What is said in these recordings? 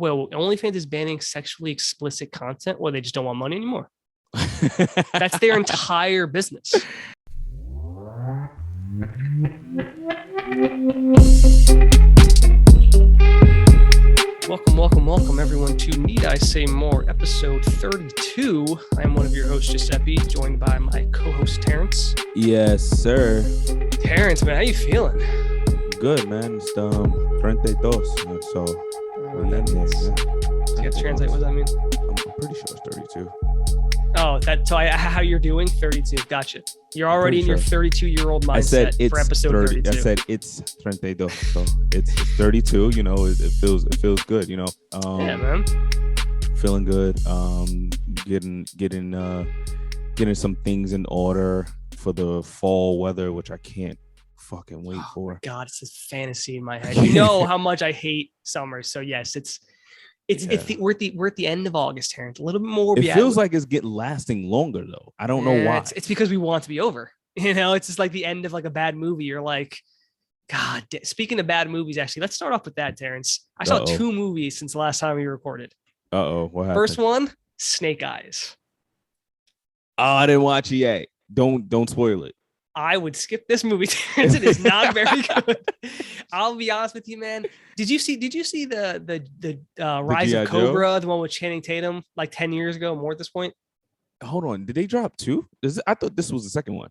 well, OnlyFans is banning sexually explicit content, or they just don't want money anymore. That's their entire business. Welcome, everyone, to Need I Say More, episode 32. I am one of your hosts, Giuseppe, joined by my co-host, Terrance. Yes, sir. Terrance, man, how you feeling? Good, man. It's 32. So, that means. You have to translate what does that mean? I'm pretty sure it's 32. Oh, how you're doing? 32. Gotcha. You're already in your 32-year-old mindset for episode 32. I said it's 32. So it's 32. You know, it feels good. You know. Yeah, man. Feeling good. Getting some things in order for the fall weather, which I can't fucking wait for. God, it's a fantasy in my head. You know how much I hate summer. So yes, we're at the end of August, Terrance. A little bit more. It feels like it's lasting longer though. I don't know why. It's because we want it to be over. You know, it's just like the end of like a bad movie. You're like, God. Speaking of bad movies, actually, let's start off with that, Terrance. I saw two movies since the last time we recorded. What happened? First one, Snake Eyes. Oh, I didn't watch it yet. Don't spoil it. I would skip this movie, Terrance. It is not very good. I'll be honest with you, man. Did you see the Rise of Cobra, the one with Channing Tatum, like 10 years ago, more at this point? Hold on, did they drop two? I thought this was the second one.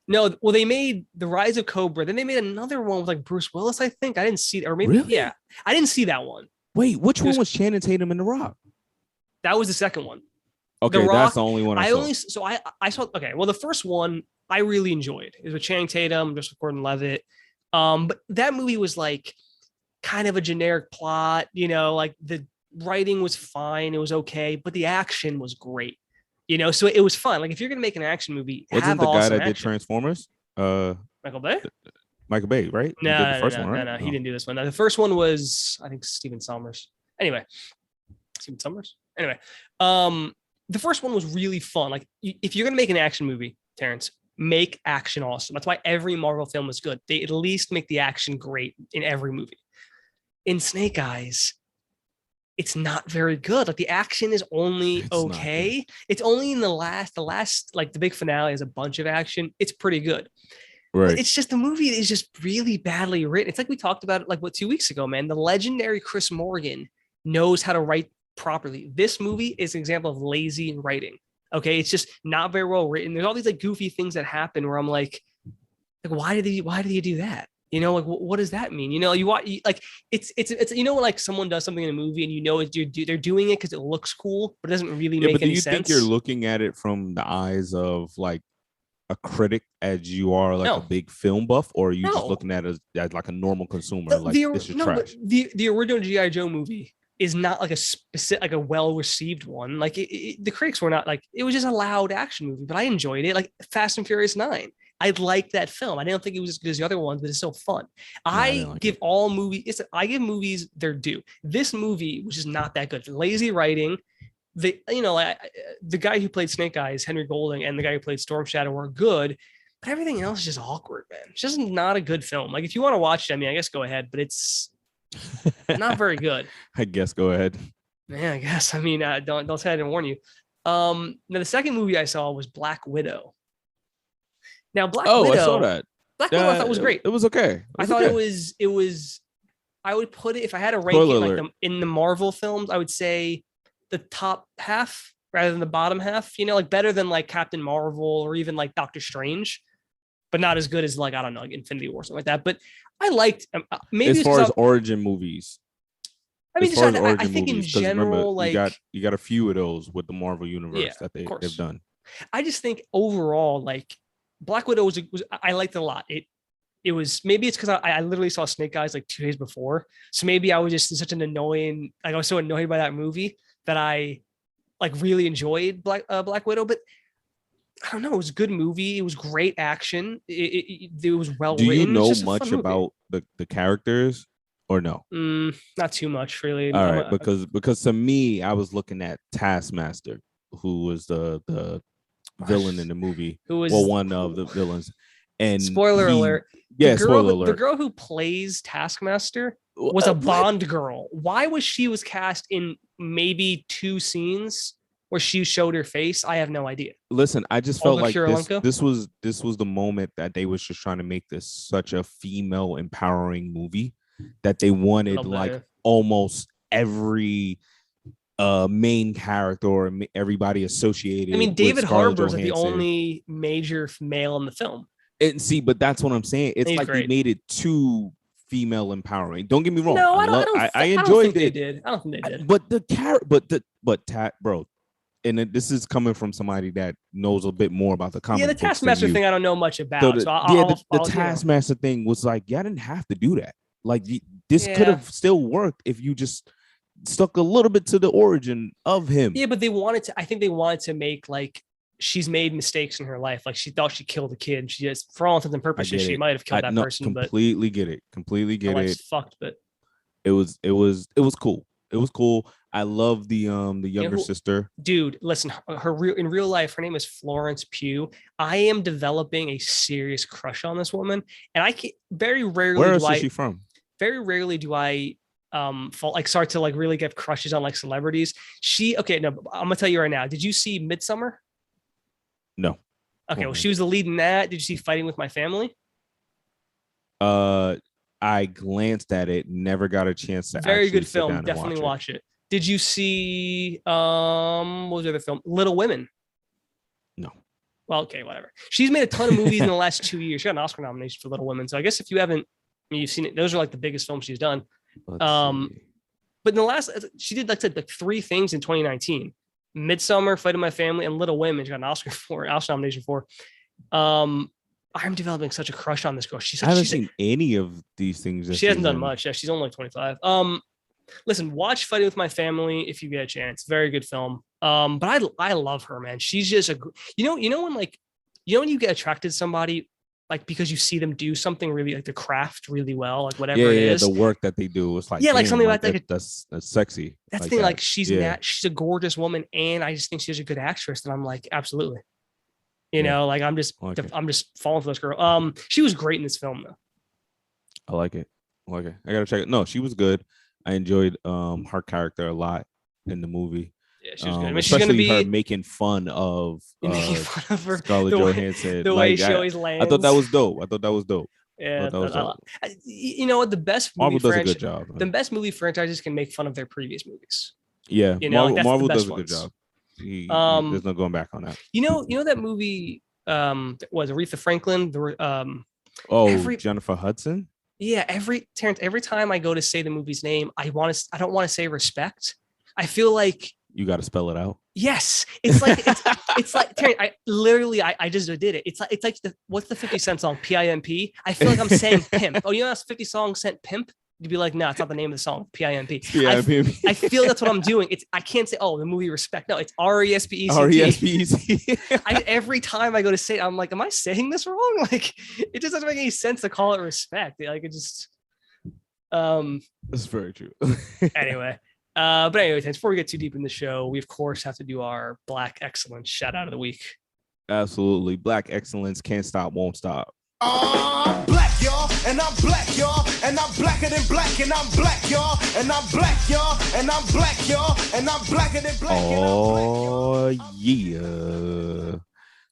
No, well, they made the Rise of Cobra, then they made another one with like Bruce Willis, I think. I didn't see that, or maybe really? Yeah, I didn't see that one. Wait, which one was Channing Tatum and The Rock? That was the second one. Okay, The Rock, that's the only one I saw. I saw. Okay, well, the first one I really enjoyed. It was with Channing Tatum, Joseph Gordon-Levitt. But that movie was like kind of a generic plot, you know, like the writing was fine, it was okay, but the action was great, you know, so it was fun. Like if you're gonna make an action movie, wasn't the guy that did Transformers? Michael Bay? Michael Bay, right? No, he didn't do this one. The first one was, I think, Steven Sommers. Anyway, the first one was really fun. Like if you're gonna make an action movie, Terrance, make action awesome. That's why every Marvel film is good. They at least make the action great in every movie. In Snake Eyes, it's not very good. Like the action is only okay. It's only in the last, like the big finale has a bunch of action. It's pretty good. Right. But it's just the movie is just really badly written. It's like we talked about it like 2 weeks ago, man. The legendary Chris Morgan knows how to write properly. This movie is an example of lazy writing. Okay, it's just not very well written. There's all these like goofy things that happen where I'm like why did you do that? You know, like what does that mean? You know, like it's you know when like someone does something in a movie and you know they're doing it because it looks cool, but it doesn't really make any sense. Do you think you're looking at it from the eyes of like a critic as you are like a big film buff, or are you just looking at it as like a normal consumer? This is trash. The original G.I. Joe movie is not like a specific, like a well-received one. Like the critics were not like, it was just a loud action movie, but I enjoyed it. Like Fast and Furious 9. I liked that film. I didn't think it was as good as the other ones, but it's still fun. I give movies their due. This movie was just not that good. Lazy writing. The guy who played Snake Eyes, Henry Golding, and the guy who played Storm Shadow were good, but everything else is just awkward, man. It's just not a good film. Like if you want to watch it, I mean, I guess go ahead, but it's not very good. I guess go ahead. Yeah, I guess. I mean, don't say I didn't warn you. Now the second movie I saw was Black Widow. Now Black Widow. I saw that. Black Widow I thought was great. It was okay. I thought it was. I would put it, if I had a ranking like in the Marvel films, I would say the top half rather than the bottom half. You know, like better than like Captain Marvel or even like Doctor Strange, but not as good as like, I don't know, like Infinity War, something like that. But I liked maybe as far as origin movies. I mean, I think in general, remember, like you got a few of those with the Marvel universe that they've done. I just think overall, like Black Widow was I liked it a lot. It was, maybe it's because I literally saw Snake Eyes like 2 days before, so maybe I was just such an annoying, like I was so annoyed by that movie that I like really enjoyed Black Widow. But I don't know, it was a good movie. It was great action. It was well written. Do you know much about the characters or no? Not too much, really. All right, because to me, I was looking at Taskmaster, who was the villain in the movie. Who was one of the villains? And spoiler alert. Yeah, spoiler alert. The girl who plays Taskmaster was a What? Bond girl. Why was cast in maybe 2 scenes where she showed her face? I have no idea. Listen, I just felt Olga like this Kurylenko. this was the moment that they was just trying to make this such a female empowering movie that they wanted Love that, like yeah. almost every main character or everybody I mean, associated with David Scarlett Harbour is like the Johansson. only major male in the film. And see, but that's what I'm saying. It's He's like they great. made it too female empowering. Don't get me wrong. No, I I don't. I love don't. I I don't think enjoyed they it. did. I don't think they did. But the character bro, and this is coming from somebody that knows a bit more about the Yeah, the comic books than Taskmaster you. thing I don't know much So about. So the I'll Taskmaster thing was like, y'all didn't have to do that. Like this could yeah. have still worked if you just stuck a little bit to the origin of him. Yeah, but they wanted to. I think they wanted to make like she's made mistakes in her life. Like she thought she killed a kid. She just, for all intents and I purposes, get she it. might have killed that No, person. But completely get it. Completely her get life's it. fucked. But It was cool. It was cool. I love the younger sister. Dude, listen, in real life, her name is Florence Pugh. I am developing a serious crush on this woman, and I can very rarely Where do else I is she from? very rarely do I start to like really get crushes on like celebrities. Okay, no, I'm gonna tell you right now. Did you see Midsummer? No. Okay, well, she was the lead in that. Did you see Fighting with My Family? I glanced at it, never got a chance to Very actually good sit down film. and Definitely watch watch it. Did you see what was the other film? Little Women. No. Well, okay, whatever. She's made a ton of movies in the last 2 years. She got an Oscar nomination for Little Women. So I guess if you haven't, I mean, you've seen it. Those are like the biggest films she's done. But in the last, she did like 3 things in 2019: Midsummer, Fight of My Family, and Little Women. She got an Oscar nomination for. I'm developing such a crush on this girl. I haven't seen any of these things. She hasn't done much. Yeah, she's only like 25. Listen, watch Fighting with My Family if you get a chance. Very good film. But I love her, man. She's just when you get attracted to somebody like because you see them do something really like the craft really well, like whatever it is. The work that they do. It's like like something about like that's sexy. That's the thing. Like she's a gorgeous woman, and I just think she's a good actress. And I'm like, absolutely. You know, like I'm just falling for this girl. She was great in this film though. I like it. I gotta check it. No, she was good. I enjoyed her character a lot in the movie. Yeah, she was good. I mean, especially she's gonna be her making fun of her, Scarlett Johansson. The way she always lands. I thought that was dope. Yeah, you know what? The best movie Marvel does a good job. The best movie franchises can make fun of their previous movies. Yeah, you know, Marvel does a good job. There's no going back on that. You know that movie was Aretha Franklin. Jennifer Hudson. Yeah, Terrance, every time I go to say the movie's name, I don't want to say Respect. I feel like you got to spell it out. Yes, it's like Terrance, I just did it. It's like what's the 50 Cent song PIMP? I feel like I'm saying pimp. Oh, you know that's 50 songs sent pimp. You'd be like, no, it's not the name of the song. PIMP. I feel that's what I'm doing. I can't say, oh, the movie Respect. No, it's RESPECT. Every time I go to say it, I'm like, am I saying this wrong? Like, it just doesn't make any sense to call it respect. Like, it just. That's very true. Anyway, but anyway, before we get too deep in the show, we of course have to do our Black Excellence shout out of the week. Absolutely, Black Excellence can't stop, won't stop. I'm black, y'all, and I'm black, y'all, and I'm blacker than black, and I'm black, y'all, and I'm black, y'all, and I'm black, y'all, and I'm blacker than black. Oh yeah!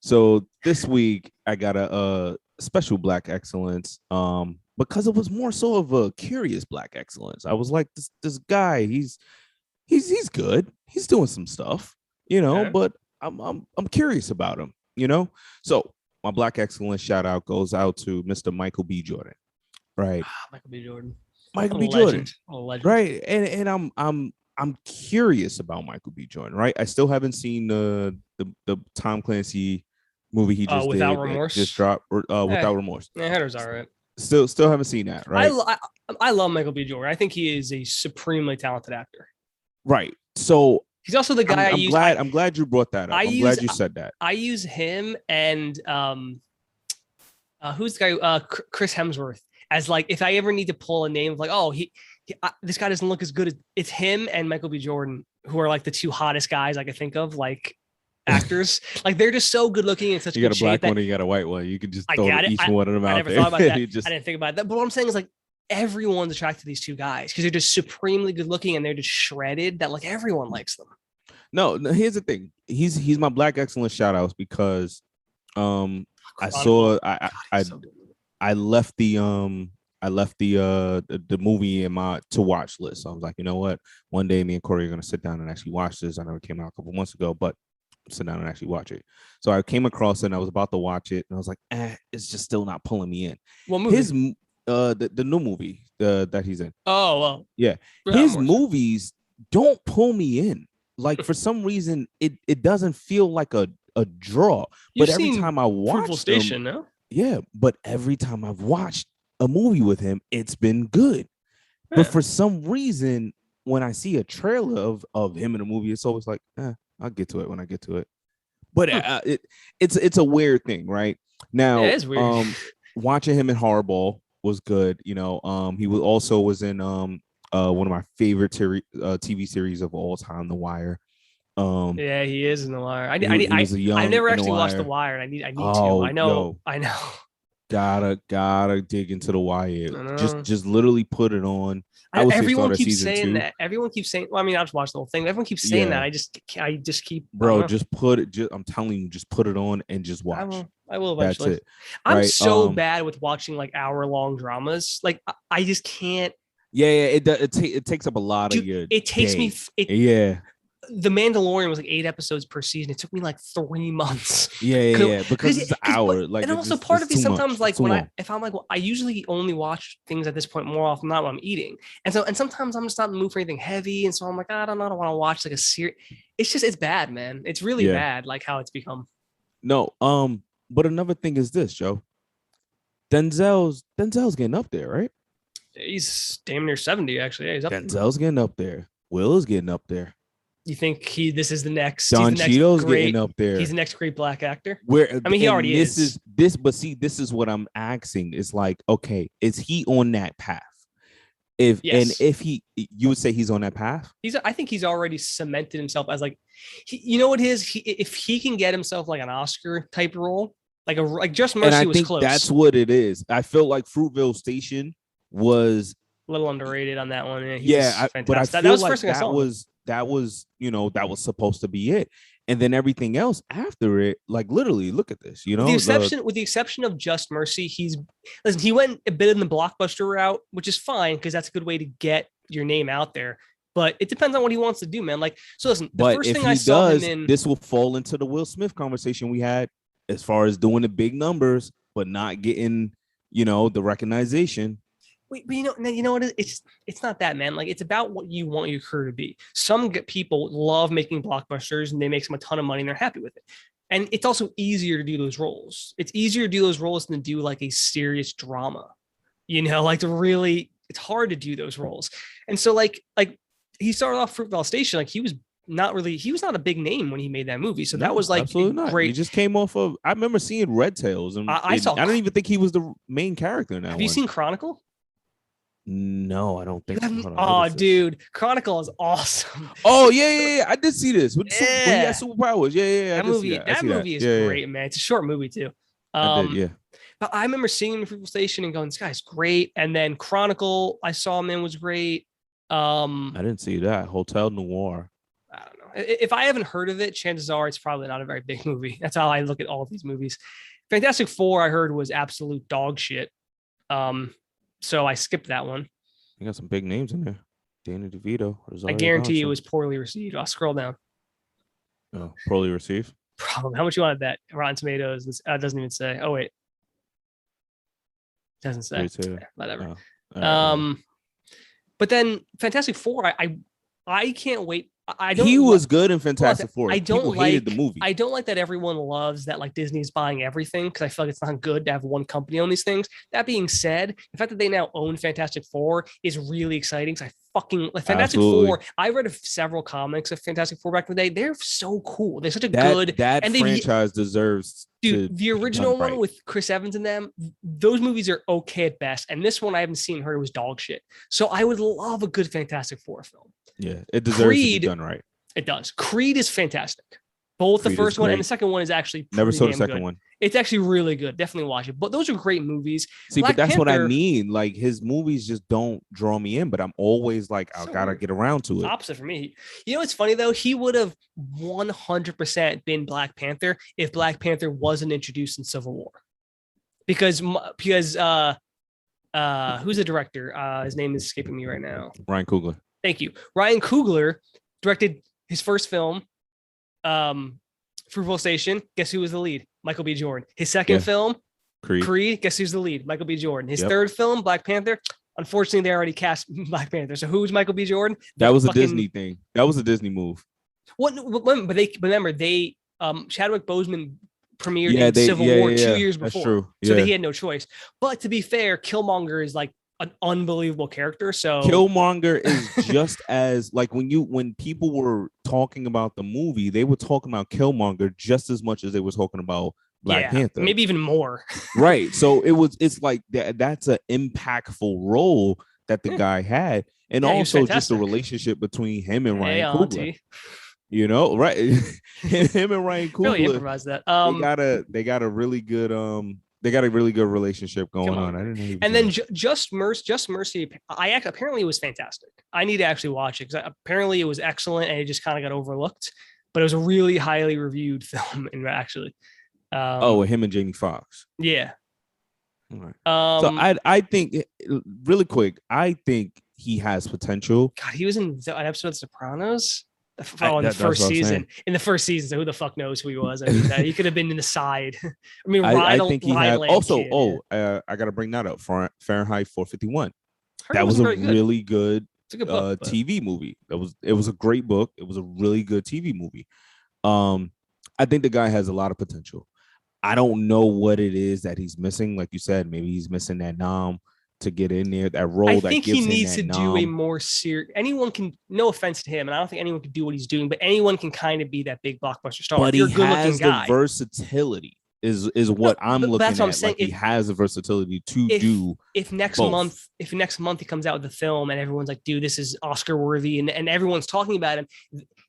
So this week I got a special Black Excellence, because it was more so of a curious Black Excellence. I was like, this guy, he's good, he's doing some stuff, but I'm curious about him, so. My Black Excellence shout out goes out to Mr. Michael B. Jordan, right? Michael B. Jordan, right? And I'm curious about Michael B. Jordan, right? I still haven't seen the Tom Clancy movie he just Without Remorse, just dropped. Without Remorse. Yeah, Header's all right. Still haven't seen that, right? I love Michael B. Jordan. I think he is a supremely talented actor. Right. So. He's also the guy I'm glad you brought that up. I'm glad you said that. I use him and who's the guy? Chris Hemsworth as like if I ever need to pull a name of like this guy doesn't look as good as it's him and Michael B. Jordan who are like the 2 hottest guys I could think of like actors. Like they're just so good looking and such. You got a black one and you got a white one. You can just throw each one of them out. I never thought about that. I didn't think about that. But what I'm saying is like everyone's attracted to these two guys because they're just supremely good looking and they're just shredded that like everyone likes them. No, here's the thing. He's my Black Excellence shout outs because I saw I left the movie in my to watch list. So I was like, you know what? One day me and Corey are gonna sit down and actually watch this. I know it came out a couple months ago, but sit down and actually watch it. So I came across it and I was about to watch it and I was like, it's just still not pulling me in. What movie? His the new movie that he's in. Oh well. Yeah. His movies don't pull me in. Like for some reason it doesn't feel like a draw. But every time I watch Station, no? Yeah, but every time I've watched a movie with him, it's been good. Yeah. But for some reason, when I see a trailer of him in a movie, it's always like, I'll get to it when I get to it. But it's a weird thing, right? Now, it is weird. Watching him in Hardball was good. You know, he was in one of my favorite TV series of all time, The Wire. Yeah, he is in The Wire. I've never actually watched The Wire. I need to. I know. Gotta dig into The Wire. Just literally put it on. Everyone keeps saying that. Everyone keeps saying. Well, I mean, I've just watched the whole thing. Everyone keeps saying that. I just keep. Bro, just put it. I'm telling you, just put it on and just watch. I will eventually. That's it. I'm so bad with watching like hour-long dramas. Like I just can't. Yeah. It takes up a lot of your. It takes day. me. The Mandalorian was like 8 episodes per season. It took me like 3 months. Yeah, because it's an hour. Like, and also part of me sometimes like when if I'm like, well, I usually only watch things at this point more often than not when I'm eating, and sometimes I'm just not in the mood for anything heavy, and so I'm like, I don't want to watch like a series. It's bad, man. It's really bad, like how it's become. No, but another thing is this, Joe. Denzel's getting up there, right? He's damn near 70, actually. Yeah, he's up. Denzel's getting up there. Will is getting up there. You think this is the next? Don Cheadle's getting up there. He's the next great black actor. He already is. This is what I'm asking. It's like, okay, is he on that path? If you would say he's on that path. I think he's already cemented himself as like, you know what it is? If he can get himself like an Oscar type role, like Just Mercy, and I think close. That's what it is. I feel like Fruitvale Station was a little underrated on that one. But I feel like that was supposed to be it, and then everything else after it, like literally, look at this, with the exception of Just Mercy, he went a bit in the blockbuster route, which is fine because that's a good way to get your name out there. But it depends on what he wants to do, man. Like, so listen, first thing I saw him in, this will fall into the Will Smith conversation we had as far as doing the big numbers, but not getting, the recognition. But you know what? It's not that, man. Like, it's about what you want your career to be. Some people love making blockbusters and they make them a ton of money and they're happy with it. And it's also easier to do those roles. It's easier to do those roles than to do like a serious drama. It's hard to do those roles. And so like he started off Fruitvale Station, like he was not a big name when he made that movie. So that was like absolutely not. Great. He just came off of. I remember seeing Red Tails, and I don't even think he was the main character in that. Have you seen Chronicle? No, I don't think so. Oh, dude, Chronicle is awesome. Oh yeah. I did see this. When he had superpowers. Yeah. That movie is great, man. It's a short movie too. I did, yeah. But I remember seeing him in Fruitvale Station and going, "This guy's great." And then Chronicle, I saw him in, was great. I didn't see that. Hotel Noir. I don't know. If I haven't heard of it, chances are it's probably not a very big movie. That's how I look at all of these movies. Fantastic Four, I heard, was absolute dog shit. So I skipped that one. You got some big names in there. Danny DeVito. I guarantee it was poorly received. I'll scroll down. Oh, poorly received? Problem. How much you wanted that? Rotten Tomatoes. Doesn't even say. Oh, wait. Doesn't say. Whatever. Right. But then Fantastic Four, I can't wait. He was good in Fantastic Four. People hated the movie. I don't like that everyone loves that like Disney's buying everything because I feel like it's not good to have one company own these things. That being said, the fact that they now own Fantastic Four is really exciting because I fucking like Fantastic Four. I read several comics of Fantastic Four back in the day. They're so cool. They're such a good franchise deserves. Dude, the original one with Chris Evans in them, those movies are okay at best. And this one I haven't seen, heard, was dog shit. So I would love a good Fantastic Four film. Yeah, it deserves to be done right. It does. Creed is fantastic. Both the first one and the second one is actually never saw the second good. one. It's actually really good. Definitely watch it. But those are great movies. See, Black but that's what I Panther, mean. Like his movies just don't draw me in, but I'm always like, I so gotta weird. get around to It's it. opposite for me. You know what's funny though? He would have 100% been Black Panther if Black Panther wasn't introduced in Civil War. Because who's the director? His name is escaping me right now. Ryan Coogler. Thank you. Ryan Coogler directed his first film, Fruitvale Station. Guess who was the lead? Michael B. Jordan. His second film, Creed. Guess who's the lead? Michael B. Jordan. His third film, Black Panther. Unfortunately, they already cast Black Panther. So who's Michael B. Jordan? That was a Disney thing. That was a Disney move. What? But they remember they Chadwick Boseman premiered in Civil War 2 years before. That's true. So he had no choice. But to be fair, Killmonger is like an unbelievable character. So Killmonger is just as like when people were talking about the movie, they were talking about Killmonger just as much as they were talking about Black Panther, maybe even more. Right. So it's like that's an impactful role that the guy had, and also just the relationship between him and Ryan Coogler. You know, right? Him and Ryan Coogler really improvised that. They got a really good relationship going on. I didn't know. And then Just Mercy. Apparently it was fantastic. I need to actually watch it because apparently it was excellent and it just kind of got overlooked. But it was a really highly reviewed film, and actually. Him and Jamie Foxx. Yeah. All right. So I think really quick, I think he has potential. God, he was in an episode of Sopranos. In the first season. In the first season, so who the fuck knows who he was? I mean, he could have been in the side. I mean, I think he had. Also, I got to bring that up. Fahrenheit 451. That was a really good TV movie. It was a great book. It was a really good TV movie. I think the guy has a lot of potential. I don't know what it is that he's missing. Like you said, maybe he's missing that nom to get in there, that role. I think he needs to do a more serious. Anyone can, no offense to him, and I don't think anyone can do what he's doing, but anyone can kind of be that big blockbuster star. But he has the versatility. Is what I'm looking at. That's what I'm saying. Like he has the versatility to do. If next month he comes out with a film and everyone's like, dude, this is Oscar worthy, and everyone's talking about him.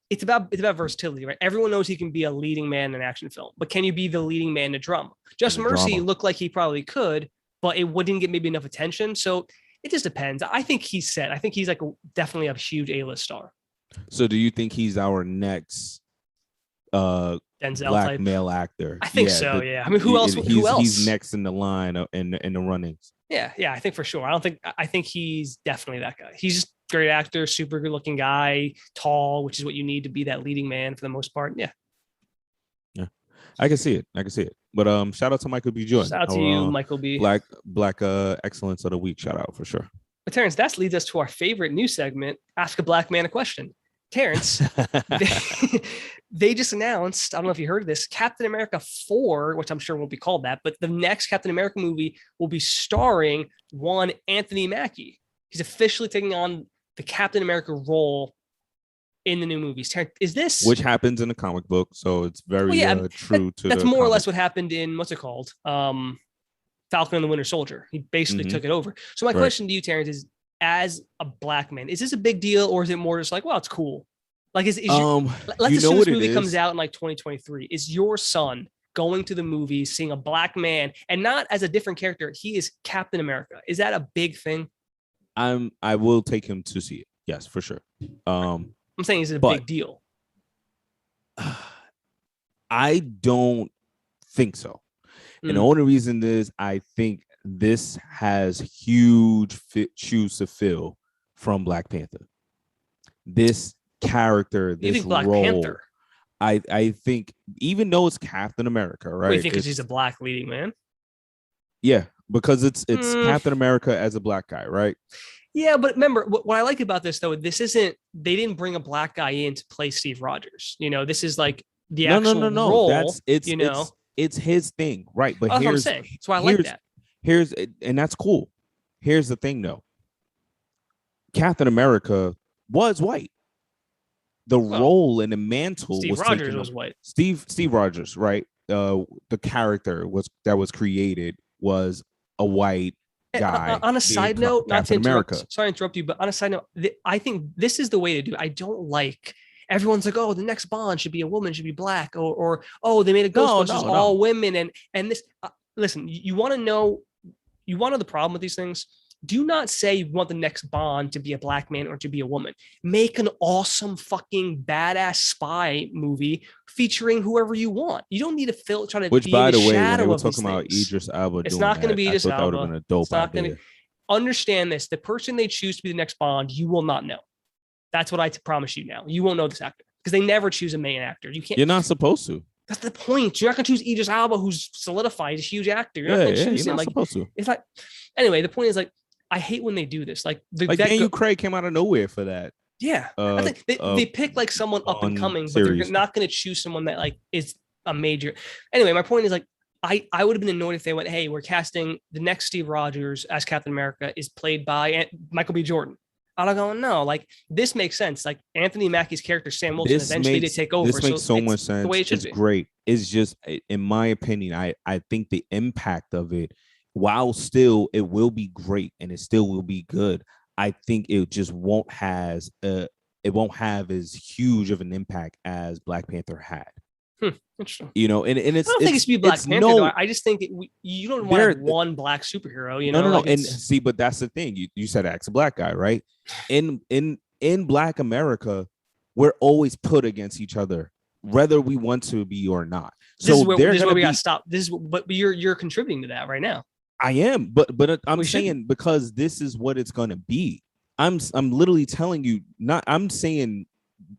It's about versatility, right? Everyone knows he can be a leading man in an action film, but can you be the leading man in a drama? Just Mercy looked like he probably could, but it wouldn't get maybe enough attention. So it just depends. I think he's set. I think he's like definitely a huge A-list star. So do you think he's our next Denzel black type male actor? I think so. I mean, who else? He's next in the line in the runnings. Yeah, I think for sure. I think he's definitely that guy. He's just a great actor, super good looking guy, tall, which is what you need to be that leading man for the most part. Yeah. I can see it. But shout out to Michael B. Jordan. Shout out to you, Michael B. Black excellence of the week. Shout out for sure. But Terrance, that leads us to our favorite news segment, Ask a Black Man a Question. Terrance, they just announced, I don't know if you heard of this, Captain America 4, which I'm sure won't be called that, but the next Captain America movie will be starring one Anthony Mackie. He's officially taking on the Captain America role in the new movies. Terrance, is this... Which happens in the comic book, so it's very true to that's more or less what happened in, what's it called? Falcon and the Winter Soldier. He basically took it over. So my question to you, Terrance, is as a black man, is this a big deal or is it more just like, well, it's cool? Like, let's assume this movie comes out in like 2023. Is your son going to the movies, seeing a black man and not as a different character? He is Captain America. Is that a big thing? I will take him to see it. Yes, for sure. I'm saying, is it a big deal? I don't think so. And the only reason is I think this has huge shoes to fill from Black Panther. This character, this Black role. Panther? I think even though it's Captain America, right? You think because he's a black leading man? Yeah, because it's Captain America as a black guy, right? Yeah, but remember what I like about this though. They didn't bring a black guy in to play Steve Rogers. You know, this is like the actual role. It's his thing, right? But that's what I'm saying. So I like that. And that's cool. Here's the thing, though. Captain America was white. The role and the mantle Steve Rogers was white. Steve Rogers, right? The character that was created was a white guy. On a side note, not to interrupt, sorry to interrupt you, but on a side note, I think this is the way to do it. I don't like, everyone's like, oh, the next Bond should be a woman, should be black, or oh, they made a Ghostbusters No. all women, and this. Listen, you want to know the problem with these things. Do not say you want the next Bond to be a black man or to be a woman. Make an awesome fucking badass spy movie featuring whoever you want. You don't need to try to Which, be by in the the way, when shadow they were of these talking about things. Idris Elba, It's doing not going to be I Idris thought that would have Elba. been a dope It's not idea. going to understand this. The person they choose to be the next Bond, you will not know. That's what I promise you now. You won't know this actor because they never choose a main actor. You can't. You're not supposed to. That's the point. You're not going to choose Idris Elba, who's solidified. He's a huge actor. You're not going to choose you're him. not Like, supposed to. it's like, anyway, the point is, like, I hate when they do this. Like, Daniel Craig came out of nowhere for that. Yeah, I think they pick like someone up and coming, but they're not going to choose someone that like is a major. Anyway, my point is, like, I would have been annoyed if they went, hey, we're casting the next Steve Rogers as Captain America is played by Michael B. Jordan. I'd go, no, like, this makes sense. Like, Anthony Mackie's character, Sam Wilson, eventually to take over. This makes so much sense. The way it's great. It's just, in my opinion, I think the impact of it, while still it will be great and it still will be good, I think it just won't have as huge of an impact as Black Panther had. Interesting. You know, and it's, I don't think it's to be Black Panther. Though. I just think you don't want one black superhero. You know, no. And see, but that's the thing. You said ask a black guy, right? In Black America, we're always put against each other, whether we want to be or not. This is where we got to stop. But you're contributing to that right now. I am, but I'm saying because this is what it's gonna be. I'm literally telling you. I'm saying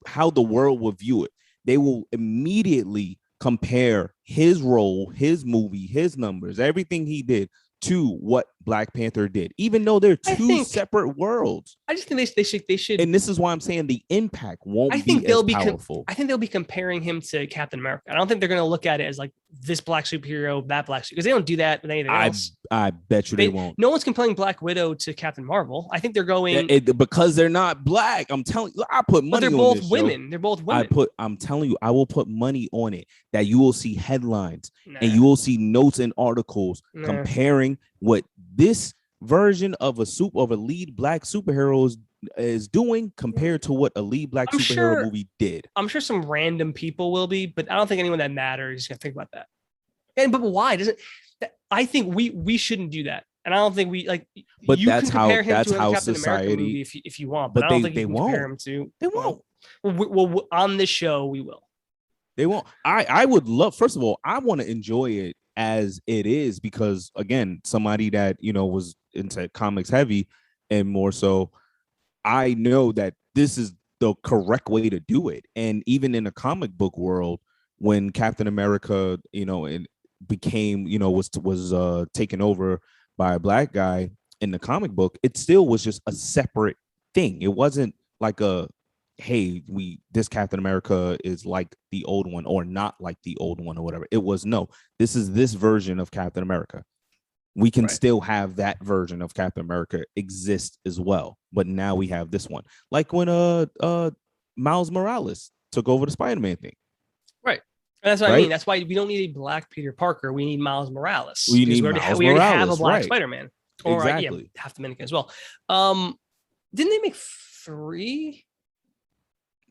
how the world will view it. They will immediately compare his role, his movie, his numbers, everything he did to what Black Panther did, even though they're two separate worlds. I just think they should. And this is why I'm saying the impact won't be as powerful. I think they'll be comparing him to Captain America. I don't think they're going to look at it as like this black superhero, that black, because they don't do that with anything else. I bet you they won't. No one's comparing Black Widow to Captain Marvel. I think they're going because they're not black. I'm telling you, I put money. But they're both women. They're both women. I'm telling you, I will put money on it that you will see headlines and you will see notes and articles comparing what this version of a lead black superhero is doing compared to what a lead black superhero movie did. I'm sure some random people will be, but I don't think anyone that matters is gonna think about that. But why does it? I think we shouldn't do that, and I don't think we like. But you that's can compare him how to a Captain society. America movie if you want, but I don't think they won't. Compare him to. They won't. Well, on this show, we will. They won't. I would love. First of all, I want to enjoy it as it is because, again, somebody that was into comics heavy and more so, I know that this is the correct way to do it. And even in the comic book world, when Captain America, it became, was taken over by a black guy in the comic book, it still was just a separate thing. It wasn't like hey, this Captain America is like the old one or not like the old one or whatever. It was this is this version of Captain America. We can still have that version of Captain America exist as well, but now we have this one. Like when Miles Morales took over the Spider-Man thing. Right. And that's what I mean. That's why we don't need a black Peter Parker. We need Miles Morales. We already have a black Spider-Man. Or exactly. Half Dominican as well. Didn't they make three?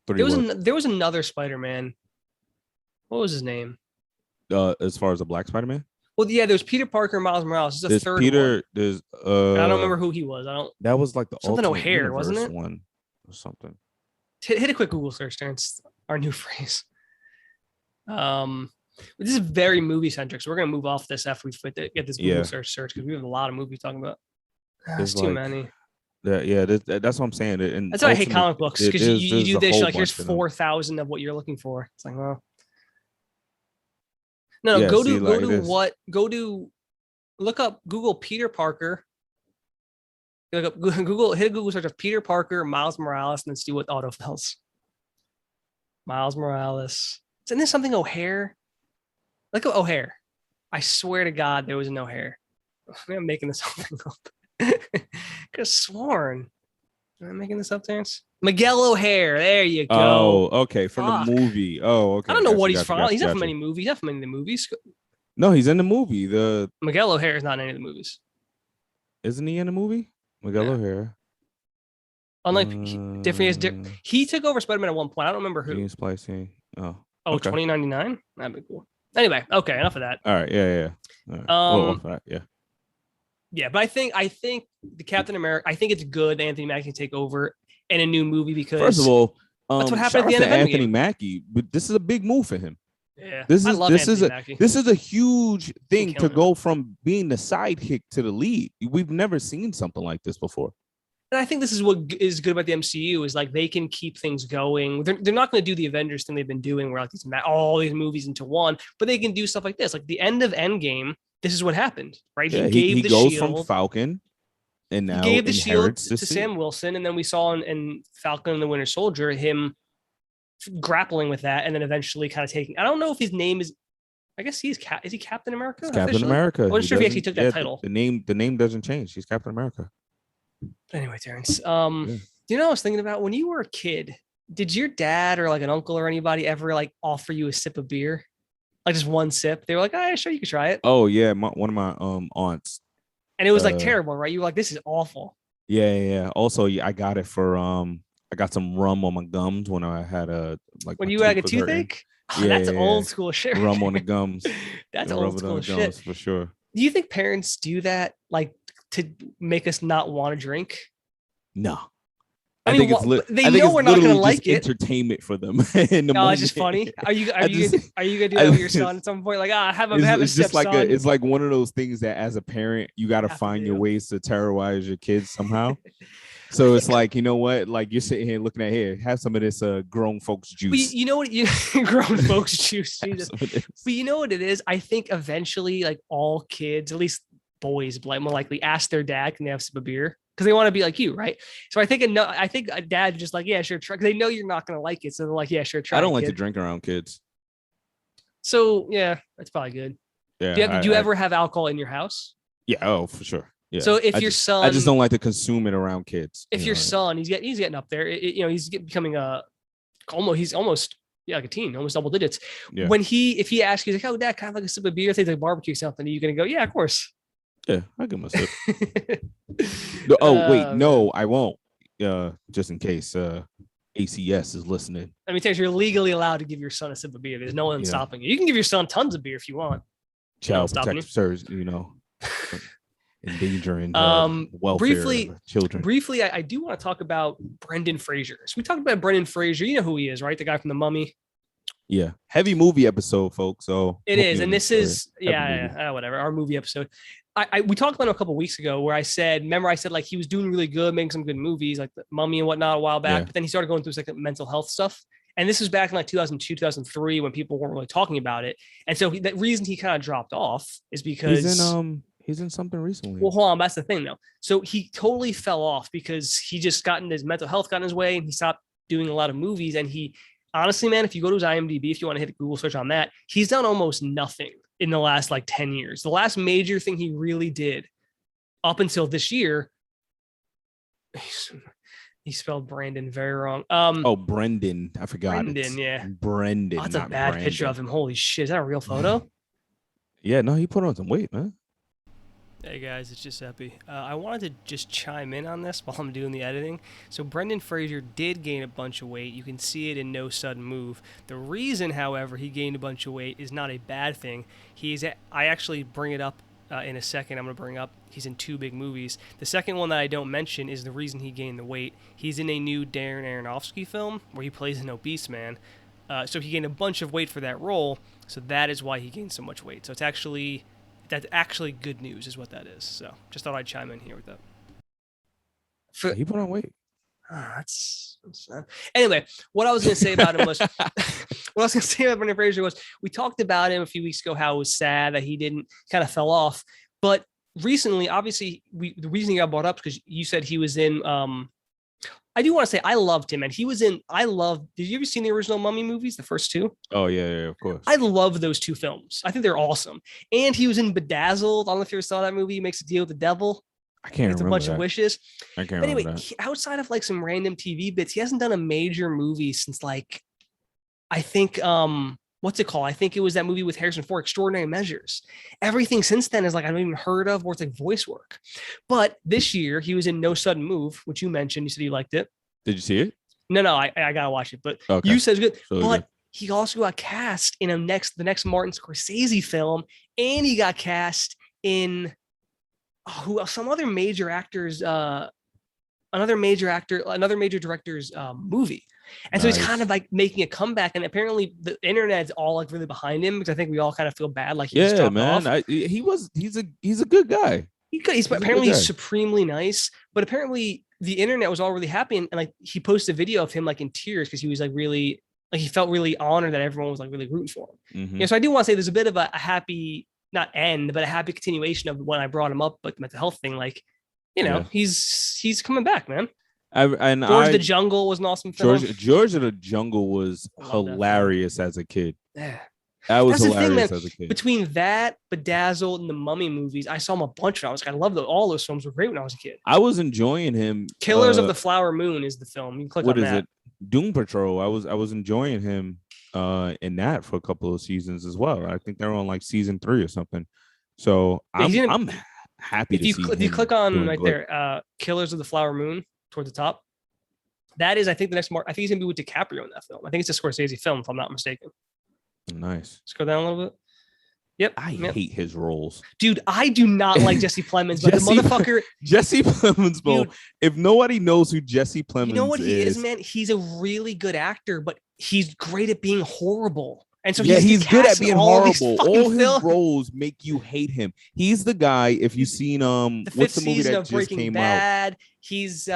There was another Spider-Man. What was his name? As far as the black Spider-Man? Well, yeah, there's Peter Parker, Miles Morales. There's a third Peter. One. There's I don't remember who he was. That was like the something O'Hare, wasn't it? One or something. Hit a quick Google search, Terrance. Our new phrase. This is very movie centric, so we're gonna move off this after we get this Google search because we have a lot of movies talking about. There's too many. That's what I'm saying. And that's why I hate comic books because you do this. You're like, here's 4,000 of what you're looking for. It's like, well, no. Look up Google Peter Parker. Look up Google. Hit a Google search of Peter Parker, Miles Morales, and then see what autofills. Miles Morales. Isn't this something O'Hare? Look at O'Hare. I swear to God, there was no O'Hare. I'm making this whole thing up. Could have sworn. Am I making this up, Terrance? Miguel O'Hare. There you go. Oh, okay. From the movie. Oh, okay. I don't know what he's from. He's not from any movies. He's not from any of the movies. No, he's in the movie. Miguel O'Hare is not in any of the movies. Isn't he in the movie? Miguel O'Hare. Unlike he took over Spider-Man at one point. I don't remember who. Gene splicing. Oh, Oh, okay. 2099? That'd be cool. Anyway, okay, enough of that. All right, yeah. All right. Yeah. Yeah, but I think the Captain America, I think it's good that Anthony Mackie can take over in a new movie because first of all, that's what happened at the end of Anthony Mackie, but this is a big move for him. Yeah, this is a huge thing to go from being the sidekick to the lead. We've never seen something like this before. And I think this is what is good about the MCU is like they can keep things going. They're not going to do the Avengers thing they've been doing where like all these movies into one, but they can do stuff like this. Like the end of Endgame, this is what happened, right? Yeah, he goes from Falcon and now he gave the shield to scene. Sam Wilson, and then we saw in Falcon and the Winter Soldier him grappling with that, and then eventually kind of taking. I don't know if his name is. I guess is he Captain America? It's Captain America. I wasn't sure if he actually took that title. The name doesn't change. He's Captain America. Anyway, Terrance, you know, I was thinking about when you were a kid. Did your dad or like an uncle or anybody ever like offer you a sip of beer, like just one sip? They were like, "Oh, sure, you could try it." Oh yeah, one of my aunts. And it was like terrible, right? You were like, "This is awful." Yeah. Also, I got it for I got some rum on my gums when I had when you had like a toothache. Oh, that's old school shit. Rum on the gums. That's old school shit for sure. Do you think parents do that like to make us not want to drink? No. I think they know we're not going to like it. Entertainment for them. No, it's just funny. Are you gonna do that with your son at some point? Like, have a sip, son. It's like one of those things that as a parent you got to find your ways to terrorize your kids somehow. So it's like, you know what? Like you're sitting here looking at here, have some of this grown folks juice. But you know what? Grown folks juice. But you know what it is? I think eventually, like all kids, at least boys, more likely ask their dad, "Can they have some beer?" Because they want to be like you, right? So I think a dad just like, "Yeah, sure, try." Because they know you're not going to like it, so they're like, "Yeah, sure, try." I don't like to drink around kids. So yeah, that's probably good. Yeah. Do you ever have alcohol in your house? Yeah. Oh, for sure. Yeah. So if your son, I just don't like to consume it around kids. If your son, he's getting up there. He's becoming almost like a teen, almost double digits. Yeah. If he asks you, like, "Oh, Dad, kind of like a sip of beer, things like barbecue something," are you gonna go, "Yeah, of course"? Yeah, I give him a sip. Wait, no, I won't. Just in case ACS is listening. I mean, you're legally allowed to give your son a sip of beer. There's no one stopping you. You can give your son tons of beer if you want. Child protective service, endangering welfare of children. Briefly, I do want to talk about Brendan Fraser. So we talked about Brendan Fraser. You know who he is, right? The guy from The Mummy. Yeah, heavy movie episode, folks. So it is, and this is whatever, our movie episode. We talked about it a couple of weeks ago where I said like he was doing really good, making some good movies like The Mummy and whatnot a while back, but then he started going through like mental health stuff. And this was back in like 2002, 2003 when people weren't really talking about it. And so the reason he kind of dropped off is because he's in something recently. Well, hold on, that's the thing though. So he totally fell off because he just his mental health got in his way and he stopped doing a lot of movies. And he honestly, man, if you go to his IMDb, if you want to hit a Google search on that, he's done almost nothing in the last like 10 years. The last major thing he really did up until this year, he spelled Brandon very wrong. Brendan. I forgot. Brendan, yeah. Brendan. Oh, that's a bad picture of him. Holy shit. Is that a real photo? Yeah, no, he put on some weight, man. Hey guys, it's Giuseppe. I wanted to just chime in on this while I'm doing the editing. So Brendan Fraser did gain a bunch of weight. You can see it in No Sudden Move. The reason, however, he gained a bunch of weight is not a bad thing. I actually bring it up in a second. I'm going to bring up he's in 2 big movies. The second one that I don't mention is the reason he gained the weight. He's in a new Darren Aronofsky film where he plays an obese man. So he gained a bunch of weight for that role. So that is why he gained so much weight. So that's actually good news is what that is. So just thought I'd chime in here with that. He put on weight. That's anyway, what I was going to say about him was Brendan Fraser was we talked about him a few weeks ago, how it was sad that he didn't kind of fell off. But recently, obviously, the reason he got brought up is because you said he was in I do want to say I loved him, and he was in. Did you ever seen the original Mummy movies, the first 2? Oh yeah, of course. I love those 2 films. I think they're awesome. And he was in Bedazzled. I don't know if you ever saw that movie. He makes a deal with the devil. I can't remember. It's a bunch of wishes. I can't remember. Anyway, outside of like some random TV bits, he hasn't done a major movie since like I think what's it called? I think it was that movie with Harrison Ford, Extraordinary Measures. Everything since then is like I haven't even heard of, or it's like voice work. But this year he was in No Sudden Move, which you mentioned. You said you liked it. Did you see it? No, I gotta watch it. But Okay. you said it's good. So but good. he also got cast in the next Martin Scorsese film, and he got cast in who else? Some other major actors. Another major director's movie. And so he's kind of like making a comeback. And apparently the internet's all like really behind him because I think we all kind of feel bad. Like he's man, off. He's a good guy. He's apparently supremely nice, but apparently the internet was all really happy. And like he posted a video of him like in tears because he was like really, like he felt really honored that everyone was like really rooting for him. Mm-hmm. You know, so I do want to say there's a bit of a happy, not end, but a happy continuation of when I brought him up, like the mental health thing. Like, you know, he's coming back, man. George the Jungle was an awesome film. George of the Jungle was hilarious as a kid. Yeah. That was hilarious as a kid. Between that, Bedazzled, and the Mummy movies, I saw him a bunch when I was. I loved all those films. Were great when I was a kid. I was enjoying him. Killers of the Flower Moon is the film. You can click on that. What is it? Doom Patrol. I was enjoying him in that for a couple of seasons as well. I think they're on like season 3 or something. So I'm happy to see him. If you click on right there, Killers of the Flower Moon towards the top, that is, I think, the next mark. I think he's gonna be with DiCaprio in that film. I think it's a Scorsese film, if I'm not mistaken. Nice. Let's go down a little bit. Yep. I hate his roles. Dude, I do not like Jesse Plemons, but the motherfucker. Jesse Plemons, bro. Dude, if nobody knows who Jesse Plemons is. You know what he is, man? He's a really good actor, but he's great at being horrible. And so he's good at being horrible. All his films. roles make you hate him. He's the guy, if you've seen what's the movie that just came out? He's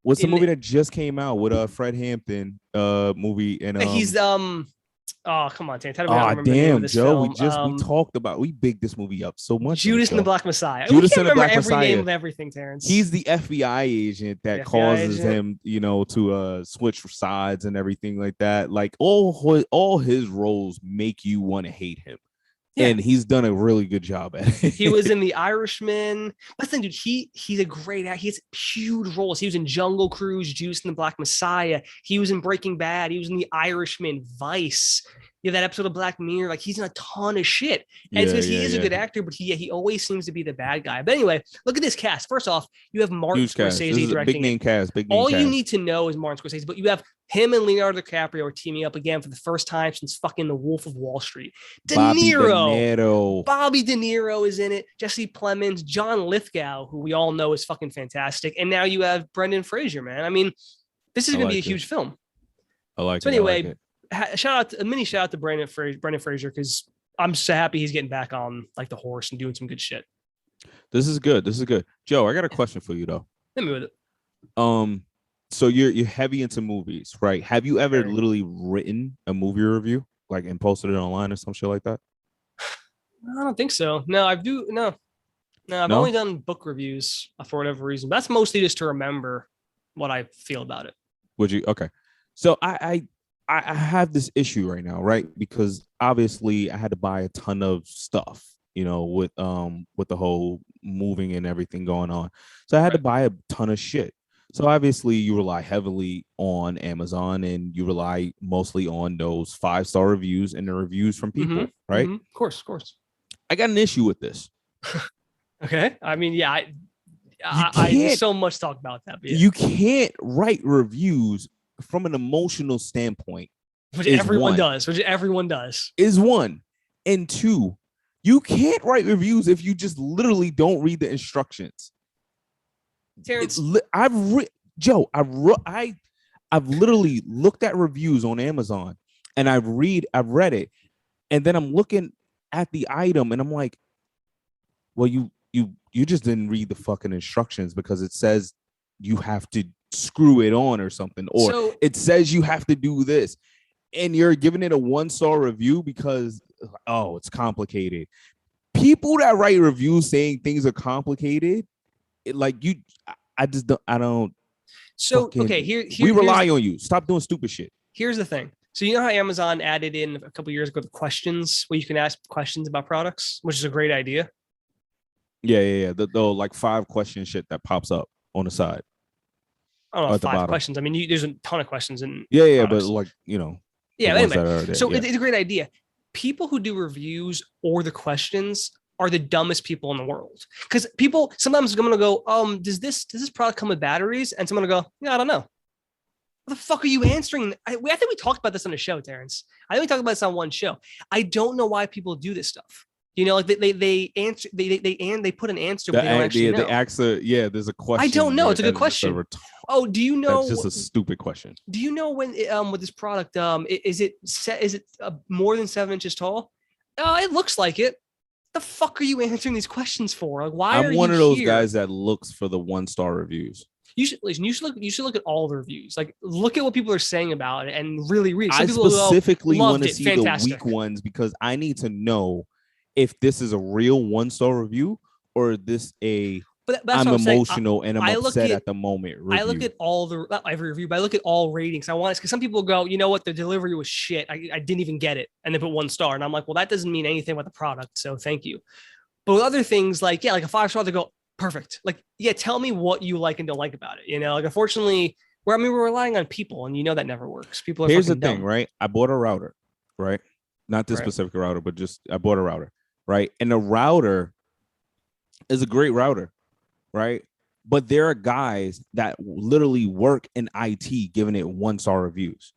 what's the movie that just came out with Fred Hampton movie and he's oh, come on, Terrance. Oh, damn, Joe. Film. We talked about, we bigged this movie up so much. Judas and the Black Messiah. Judas and the Black every Messiah. Name of everything, Terrance. He's the FBI agent that causes him, to switch sides and everything like that. Like all his roles make you want to hate him. Yeah. And he's done a really good job at it. He was in The Irishman. Listen, dude, he's a great actor. He has huge roles. He was in Jungle Cruise, Judas and the Black Messiah. He was in Breaking Bad. He was in The Irishman, Vice. You have that episode of Black Mirror. Like, he's in a ton of shit. And it's because he is a good actor, but he always seems to be the bad guy. But anyway, look at this cast. First off, you have Martin Scorsese directing. Big name cast. All you need to know is Martin Scorsese, but you have him and Leonardo DiCaprio are teaming up again for the first time since fucking The Wolf of Wall Street. Bobby De Niro is in it. Jesse Plemons, John Lithgow, who we all know is fucking fantastic. And now you have Brendan Fraser, man. I mean, this is going to be a huge film. I like it. So anyway, a mini shout out to Brendan Fraser, because I'm so happy he's getting back on like the horse and doing some good shit. This is good. Joe, I got a question for you though. Hit me with it. So you're heavy into movies, right? Have you ever literally written a movie review, like, and posted it online or some shit like that? I don't think so. No, I've only done book reviews for whatever reason. But that's mostly just to remember what I feel about it. Would you? Okay. So I have this issue right now, right? Because obviously I had to buy a ton of stuff, with the whole moving and everything going on. So I had to buy a ton of shit. So obviously you rely heavily on Amazon and you rely mostly on those 5-star reviews and the reviews from people, right? Mm-hmm. Of course. I got an issue with this. Okay. I mean, I so much talk about that. But You can't write reviews from an emotional standpoint. Which everyone does. Is one. And two, you can't write reviews if you just literally don't read the instructions. Terrance, I've literally looked at reviews on Amazon and I've read it, and then I'm looking at the item and I'm like, well, you just didn't read the fucking instructions, because it says you have to screw it on or something, or it says you have to do this, and you're giving it a 1-star review because it's complicated. People that write reviews saying things are complicated, I don't. So okay, here we rely on you. Stop doing stupid shit. Here's the thing. So you know how Amazon added in a couple years ago the questions where you can ask questions about products, which is a great idea. Yeah. The like 5-question shit that pops up on the side. I don't know, 5 questions. I mean, there's a ton of questions in. Yeah, but like Yeah. The ones Anyway, that are there, so yeah. it's a great idea. People who do reviews or the questions are the dumbest people in the world, because people sometimes I'm gonna go, does this product come with batteries? And someone will go, yeah, I don't know. What the fuck are you answering? I think we talked about this on the show, Terrance. I think we talked about this on one show. I don't know why people do this stuff. You know, like they answer they put an answer, but they don't actually know. The answer, there's a question. I don't know. There. It's a good question. Do you know? That's just a stupid question. Do you know when with this product is it more than 7 inches tall? It looks like it. The fuck are you answering these questions for? Like, why are you here? I'm one of those guys that looks for the 1-star reviews. You should look at all the reviews. Like, look at what people are saying about it and really read. I specifically want to see the weak ones because I need to know if this is a real 1-star review or this a I'm emotional and I'm upset at the moment review. I look at not every review, but I look at all ratings. I want it because some people go, you know what, the delivery was shit. I didn't even get it, and they put 1 star, and I'm like, well, that doesn't mean anything about the product, so thank you. But with other things, like like a 5-star, they go perfect. Like, tell me what you like and don't like about it. You know, like unfortunately, we're relying on people, and you know that never works. People are. Here's the thing, right? I bought a router, right? Not this specific router, but just I bought a router, right? And the router is a great router. Right. But there are guys that literally work in IT giving it 1-star reviews.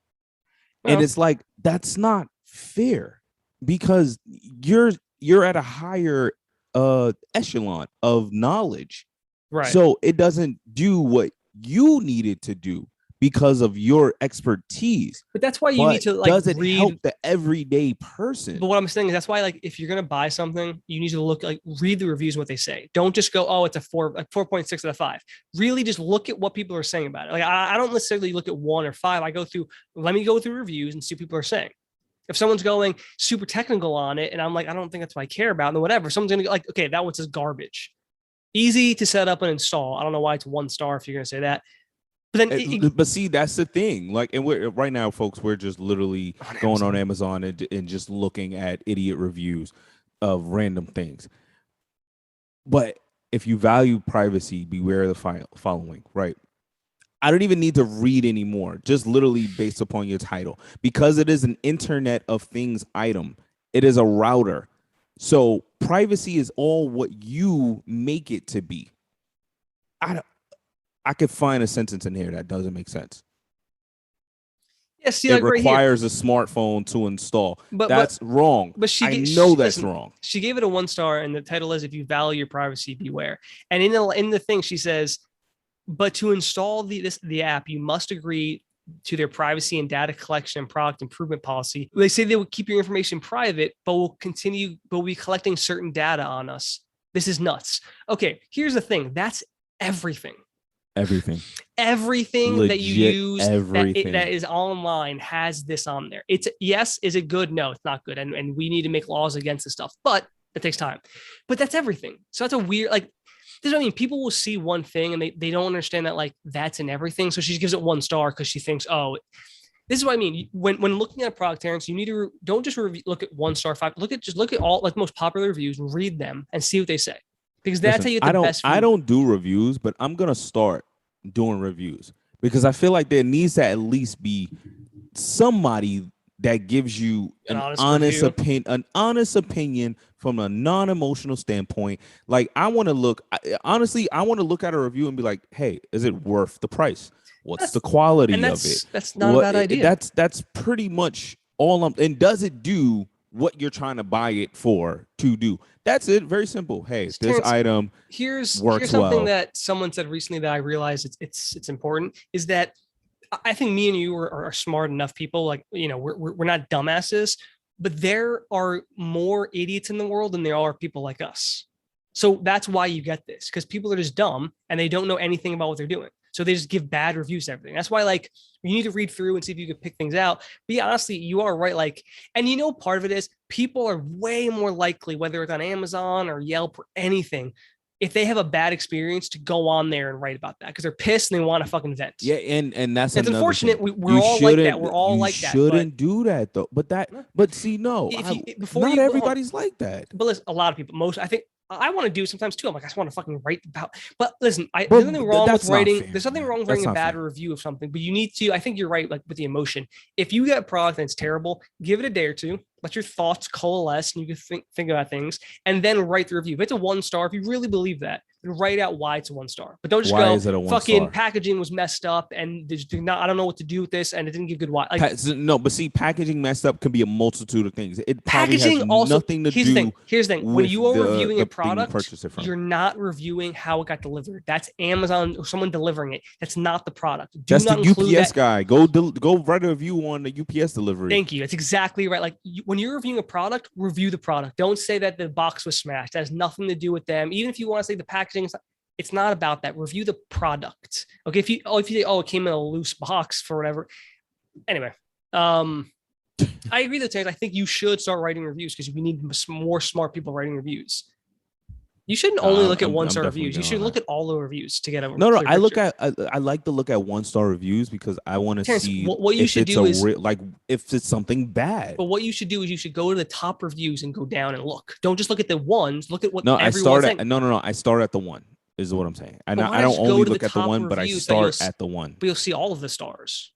Well, and it's like, that's not fair because you're at a higher echelon of knowledge. Right. So it doesn't do what you need it to do because of your expertise. But that's why you need to does it help the everyday person? But what I'm saying is that's why, like, if you're gonna buy something, you need to read the reviews and what they say. Don't just go, oh, it's a 4.6 out of 5. Really, just look at what people are saying about it. Like, I don't necessarily look at 1 or 5. Let me go through reviews and see what people are saying. If someone's going super technical on it, and I'm like, I don't think that's what I care about, then whatever. Someone's gonna go like, okay, that one says garbage. Easy to set up and install. I don't know why it's 1 star if you're gonna say that. But then, but see, that's the thing. Like, and we're right now, folks, we're just literally going on Amazon and just looking at idiot reviews of random things. But if you value privacy, beware of the following, right? I don't even need to read anymore, just literally based upon your title, because it is an Internet of Things item. It is a router. So privacy is all what you make it to be. I could find a sentence in here that doesn't make sense. Yeah, see, it requires a smartphone to install. That's wrong. But that's wrong. She gave it a 1 star, and the title is "If you value your privacy, beware." And in the thing, she says, "But to install the app, you must agree to their privacy and data collection and product improvement policy. They say they will keep your information private, but will be collecting certain data on us. This is nuts." Okay, here's the thing. That's everything. Everything legit that you use that is online has this on there. It's is it good? No, it's not good. And we need to make laws against this stuff, but it takes time. But that's everything. So that's a weird, this is what I mean. People will see one thing and they don't understand that that's in everything. So she gives it 1 star because she thinks, oh, this is what I mean. When looking at a product, Terrance, you need to don't just look at 1 star, 5. Look at all the most popular reviews and read them and see what they say. Because that's how you get the best view. I don't do reviews, but I'm going to start doing reviews because I feel like there needs to at least be somebody that gives you an honest opinion from a non-emotional standpoint. Like, I want to look at a review and be like, hey, is it worth the price? What's the quality of it? That's not a bad idea. That's pretty much all and does it do what you're trying to buy it for to do? That's it. Very simple. Hey, this Terrance, item here's something well. That someone said recently that I realized it's important is that I think me and you are smart enough people. Like, we're not dumbasses, but there are more idiots in the world than there are people like us. So that's why you get this, because people are just dumb and they don't know anything about what they're doing. So they just give bad reviews to everything. That's why, you need to read through and see if you can pick things out. But yeah, honestly, you are right. And part of it is people are way more likely, whether it's on Amazon or Yelp or anything, if they have a bad experience, to go on there and write about that because they're pissed and they want to fucking vent. Yeah, and that's it's unfortunate. We're all like that. We're all like that. Shouldn't do that though. But see, no, not everybody's like that. But listen, a lot of people. I think I want to do sometimes too. I'm like, I just want to fucking write about. But listen, Bro, there's nothing wrong with that's not writing. fair, There's nothing man. wrong with That's writing a not bad fair. review of something, but you need to. I think you're right. Like with the emotion, if you get a product and it's terrible, give it a day or two. Let your thoughts coalesce, and you can think about things, and then write the review. If it's a 1 star, if you really believe that, then write out why it's a 1 star. But don't just Why go, is it a 1 fucking star? packaging was messed up, and I don't know what to do with this, and it didn't give good why. Like, No, but see, packaging messed up could be a multitude of things. It probably has packaging also. nothing to Here's the do thing. Here's the thing. When with you are reviewing the a thing you product, purchased it from. you're not reviewing how it got delivered. That's Amazon or someone delivering it. That's not the product. That's the UPS guy. Go write a review on the UPS delivery. Thank you. That's exactly right. Like when you're reviewing a product, review the product. Don't say that the box was smashed. That has nothing to do with them. Even if you want to say the packaging, it's not about that. Review the product. Okay. If you say, it came in a loose box for whatever. Anyway, I agree with Terrance. I think you should start writing reviews because we need more smart people writing reviews. You shouldn't only look at 1-star reviews. You should look at all the reviews to get a no. I look at I like to look at 1-star reviews because I want to see what you should do is like if it's something bad. But what you should do is you should go to the top reviews and go down and look. Don't just look at the ones. Look at what everyone's saying. No. I start at the 1. Is what I'm saying. I don't only look at the 1, but I start at the 1. But you'll see all of the stars.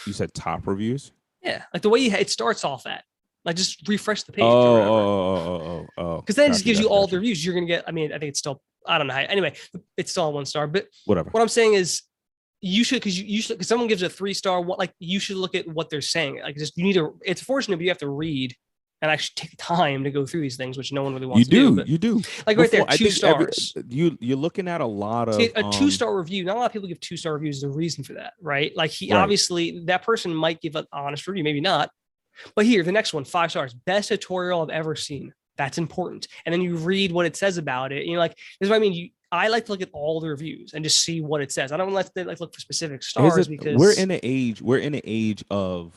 You said top reviews? Yeah, like the way it starts off at. Like just refresh the page. Oh. Because then it just gives you all the reviews you're gonna get. I mean, I think it's still. I don't know. Anyway, it's still a 1 star. But whatever. What I'm saying is, you should because someone gives it a 3-star. Like you should look at what they're saying. Like you need to. It's fortunate, but you have to read and actually take time to go through these things, which no one really wants to do. You do. Like right there, 2 stars. You're looking at a lot of a 2-star review. Not a lot of people give 2-star reviews. There's a reason for that, right? Like obviously that person might give an honest review, maybe not. But here, the next one, 5 stars, best tutorial I've ever seen. That's important. And then you read what it says about it. You know, like this is what I mean. I like to look at all the reviews and just see what it says. I don't like to look for specific stars because we're in an age of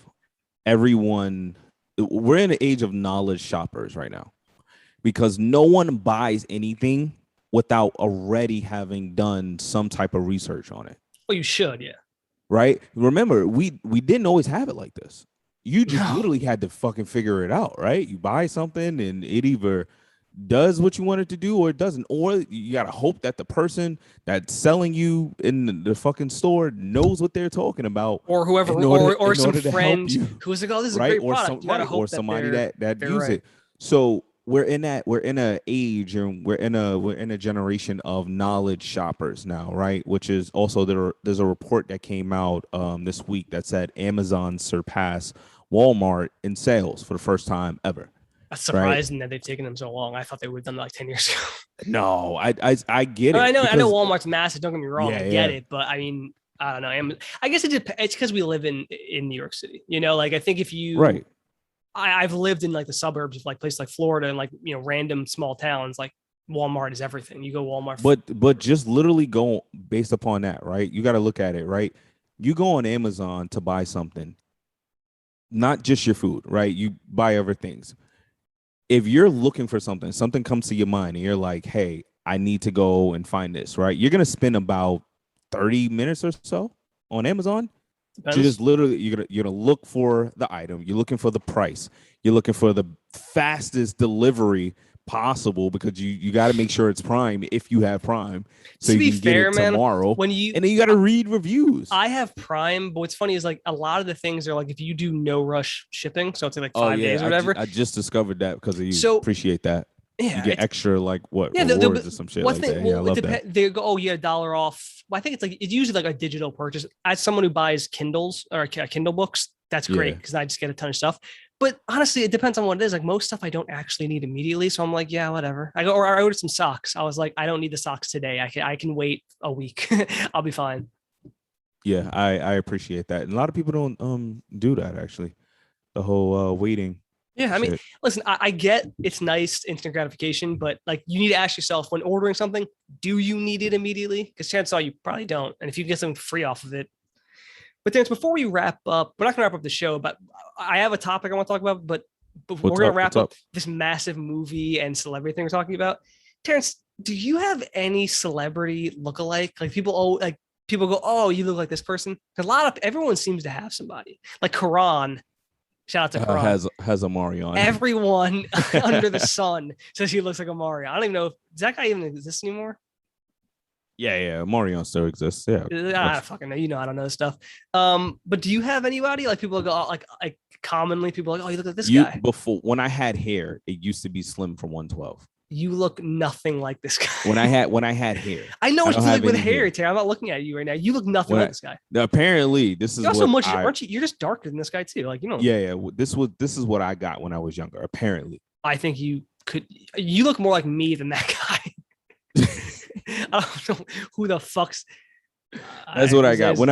everyone. We're in an age of knowledge shoppers right now because no one buys anything without already having done some type of research on it. Well, you should, yeah. Right. Remember, we didn't always have it like this. You just literally had to fucking figure it out, right? You buy something and it either does what you want it to do or it doesn't. Or you got to hope that the person that's selling you in the fucking store knows what they're talking about. Or whoever, or some friend who's like, oh, this is a great product. Or somebody that use it. So we're in an age and we're in a generation of knowledge shoppers now, right? Which is also there's a report that came out this week that said Amazon surpassed Walmart in sales for the first time ever. That's surprising that they've taken them so long. I thought they would have done that like 10 years ago. No, I get it. I know Walmart's massive. Don't get me wrong. I get it. But I mean, I don't know. I guess it's because we live in New York City. You know, like I think if you right. I've lived in like the suburbs of like places like Florida and like, you know, random small towns. Like Walmart is everything. You go Walmart. But just literally go based upon that, right? You got to look at it, right? You go on Amazon to buy something. Not just your food, right? You buy other things. If you're looking for something comes to your mind and you're like, hey, I need to go and find this, right? You're going to spend about 30 minutes or so on Amazon. Just literally, you're gonna look for the item. You're looking for the price. You're looking for the fastest delivery possible because you got to make sure it's Prime if you have Prime, so you can get it tomorrow. And then you got to read reviews. I have Prime, but what's funny is like a lot of the things are like if you do no rush shipping, so it's like 5 days or whatever. I just discovered that because of you. So appreciate that. Yeah, you get extra like what rewards or some shit like that. Yeah, I love that. They go, oh yeah, $1 off. Well, I think it's usually like a digital purchase. As someone who buys Kindles or Kindle books, that's great because I just get a ton of stuff. But honestly, it depends on what it is. Like most stuff I don't actually need immediately. So I'm like, yeah, whatever. I ordered some socks. I was like, I don't need the socks today. I can wait a week. I'll be fine. Yeah, I appreciate that. And a lot of people don't do that actually. The whole waiting. Yeah, I mean, listen, I get it's nice instant gratification, but like you need to ask yourself when ordering something, do you need it immediately? Because chances are you probably don't. And if you get something free off of it. But Terrance, before we wrap up, we're not going to wrap up the show, but I have a topic I want to talk about. But we're going to wrap up this massive movie and celebrity thing we're talking about. Terrance, do you have any celebrity lookalike? Like people go, oh, you look like this person. Everyone seems to have somebody. Like Karan Shout out to Kron. Has a Marion. Everyone under the sun says he looks like a Mario. I don't even know if does that guy even exist anymore. Yeah, Marion still exists. Yeah, I fucking know. I don't know stuff. But do you have anybody like people go like commonly people are like, oh, you look like this guy? Before when I had hair, it used to be Slim from 112. You look nothing like this guy. When I had hair, I know what you look with hair, Terry. I'm not looking at you right now. You look nothing like this guy. Apparently, this is you're also much. Aren't you? You're just darker than this guy too. Like Yeah. This is what I got when I was younger. Apparently, I think you could. You look more like me than that guy. I don't know who the fuck's. That's what I got when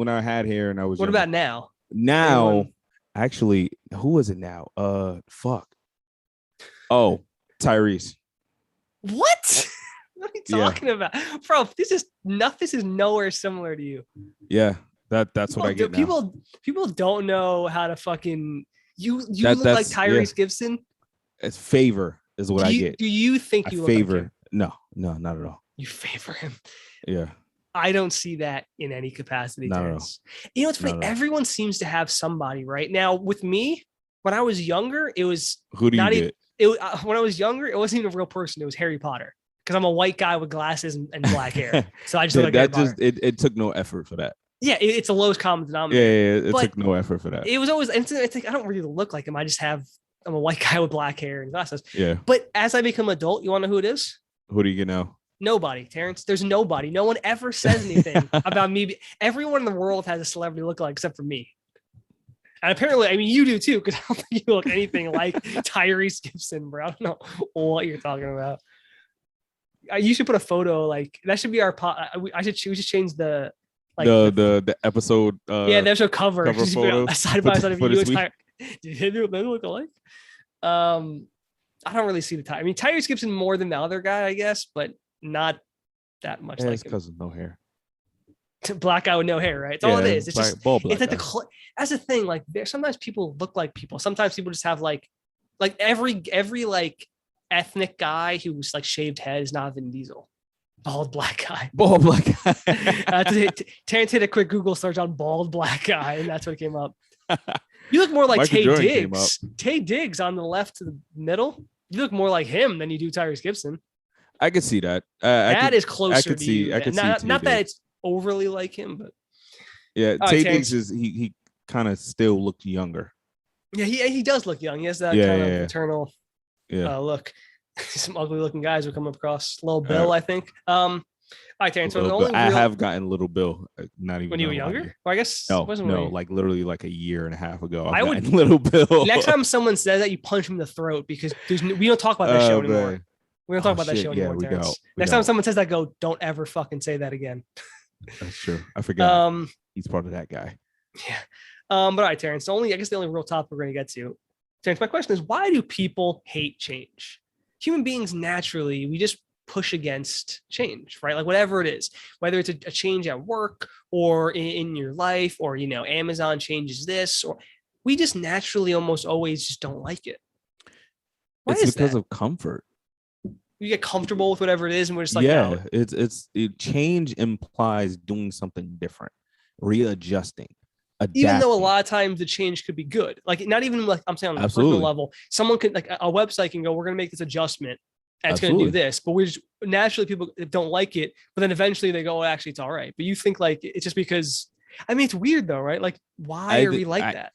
I had hair and I was. What about now? Now, actually, who was it now? Fuck. Oh, Tyrese. What? What are you talking about, bro? This is nowhere similar to you. Yeah, that's what I get. People don't know how to fucking. You look like Tyrese Gibson. It's favor is what I get. Do you think you favor? Look like him? No, not at all. You favor him. Yeah. I don't see that in any capacity. Not at all. You know, it's funny. Everyone seems to have somebody right now. With me, when I was younger, it was who do you get? When I was younger, it wasn't even a real person. It was Harry Potter because I'm a white guy with glasses and black hair. So I just look like Harry Potter. It took no effort for that. Yeah, it's the lowest common denominator. Yeah, it took no effort for that. It was always. It's like I don't really look like him. I'm a white guy with black hair and glasses. Yeah. But as I become an adult, you want to know who it is? Who do you get now? Nobody, Terrance. There's nobody. No one ever says anything about me. Everyone in the world has a celebrity lookalike except for me. And apparently, I mean, you do too, because I don't think you look anything like Tyrese Gibson, bro. I don't know what you're talking about. You should put a photo like that. Should be our pot. We should change the episode. The episode cover photo side by side of you and Tyrese. Did they look alike? I don't really see the time. I mean, Tyrese Gibson more than the other guy, I guess, but not that much. Yeah, it's because of no hair. Black guy with no hair, right? It's all it is. It's just bald black. It's like that's the thing. Like sometimes people look like people. Sometimes people just have like every like ethnic guy who's like shaved head is not Vin Diesel. Bald black guy. Bald black guy. Terrance hit a quick Google search on bald black guy, and that's what came up. You look more like Michael Tay Jordan Diggs. Tay Diggs on the left to the middle. You look more like him than you do Tyrese Gibson. I could see that. That is closer to you. I could not see that it's overly like him, but yeah, Tay Diggs is he kind of still looked younger. Yeah, he does look young. He has that kind of paternal look. Some ugly looking guys will come across. Little Bill, I think. All right, Terrance. So I have gotten Little Bill. Not even when you were younger. Well, I guess no, like literally like a year and a half ago. I would Little Bill. Next time someone says that, you punch him in the throat because we don't talk about that show anymore. Man. We don't talk about that show anymore. Next time someone says that, go, don't ever fucking say that again. That's true. I forgot. He's part of that guy. Yeah. But all right, Terrance. I guess the only real topic we're gonna get to, Terrance. My question is, why do people hate change? Human beings naturally, we just push against change, right? Like whatever it is, whether it's a change at work or in your life, or Amazon changes this, or we just naturally almost always just don't like it. Why it's because of comfort. You get comfortable with whatever it is, and we're just like, it's change implies doing something different, readjusting, adapting. Even though a lot of times the change could be good, like not even like I'm saying on a personal level, someone could like a website can go, we're going to make this adjustment and it's going to do this, but we just naturally people don't like it, but then eventually they go, actually it's all right. But you think like it's just because, I mean, it's weird though, right? Like why are we like that?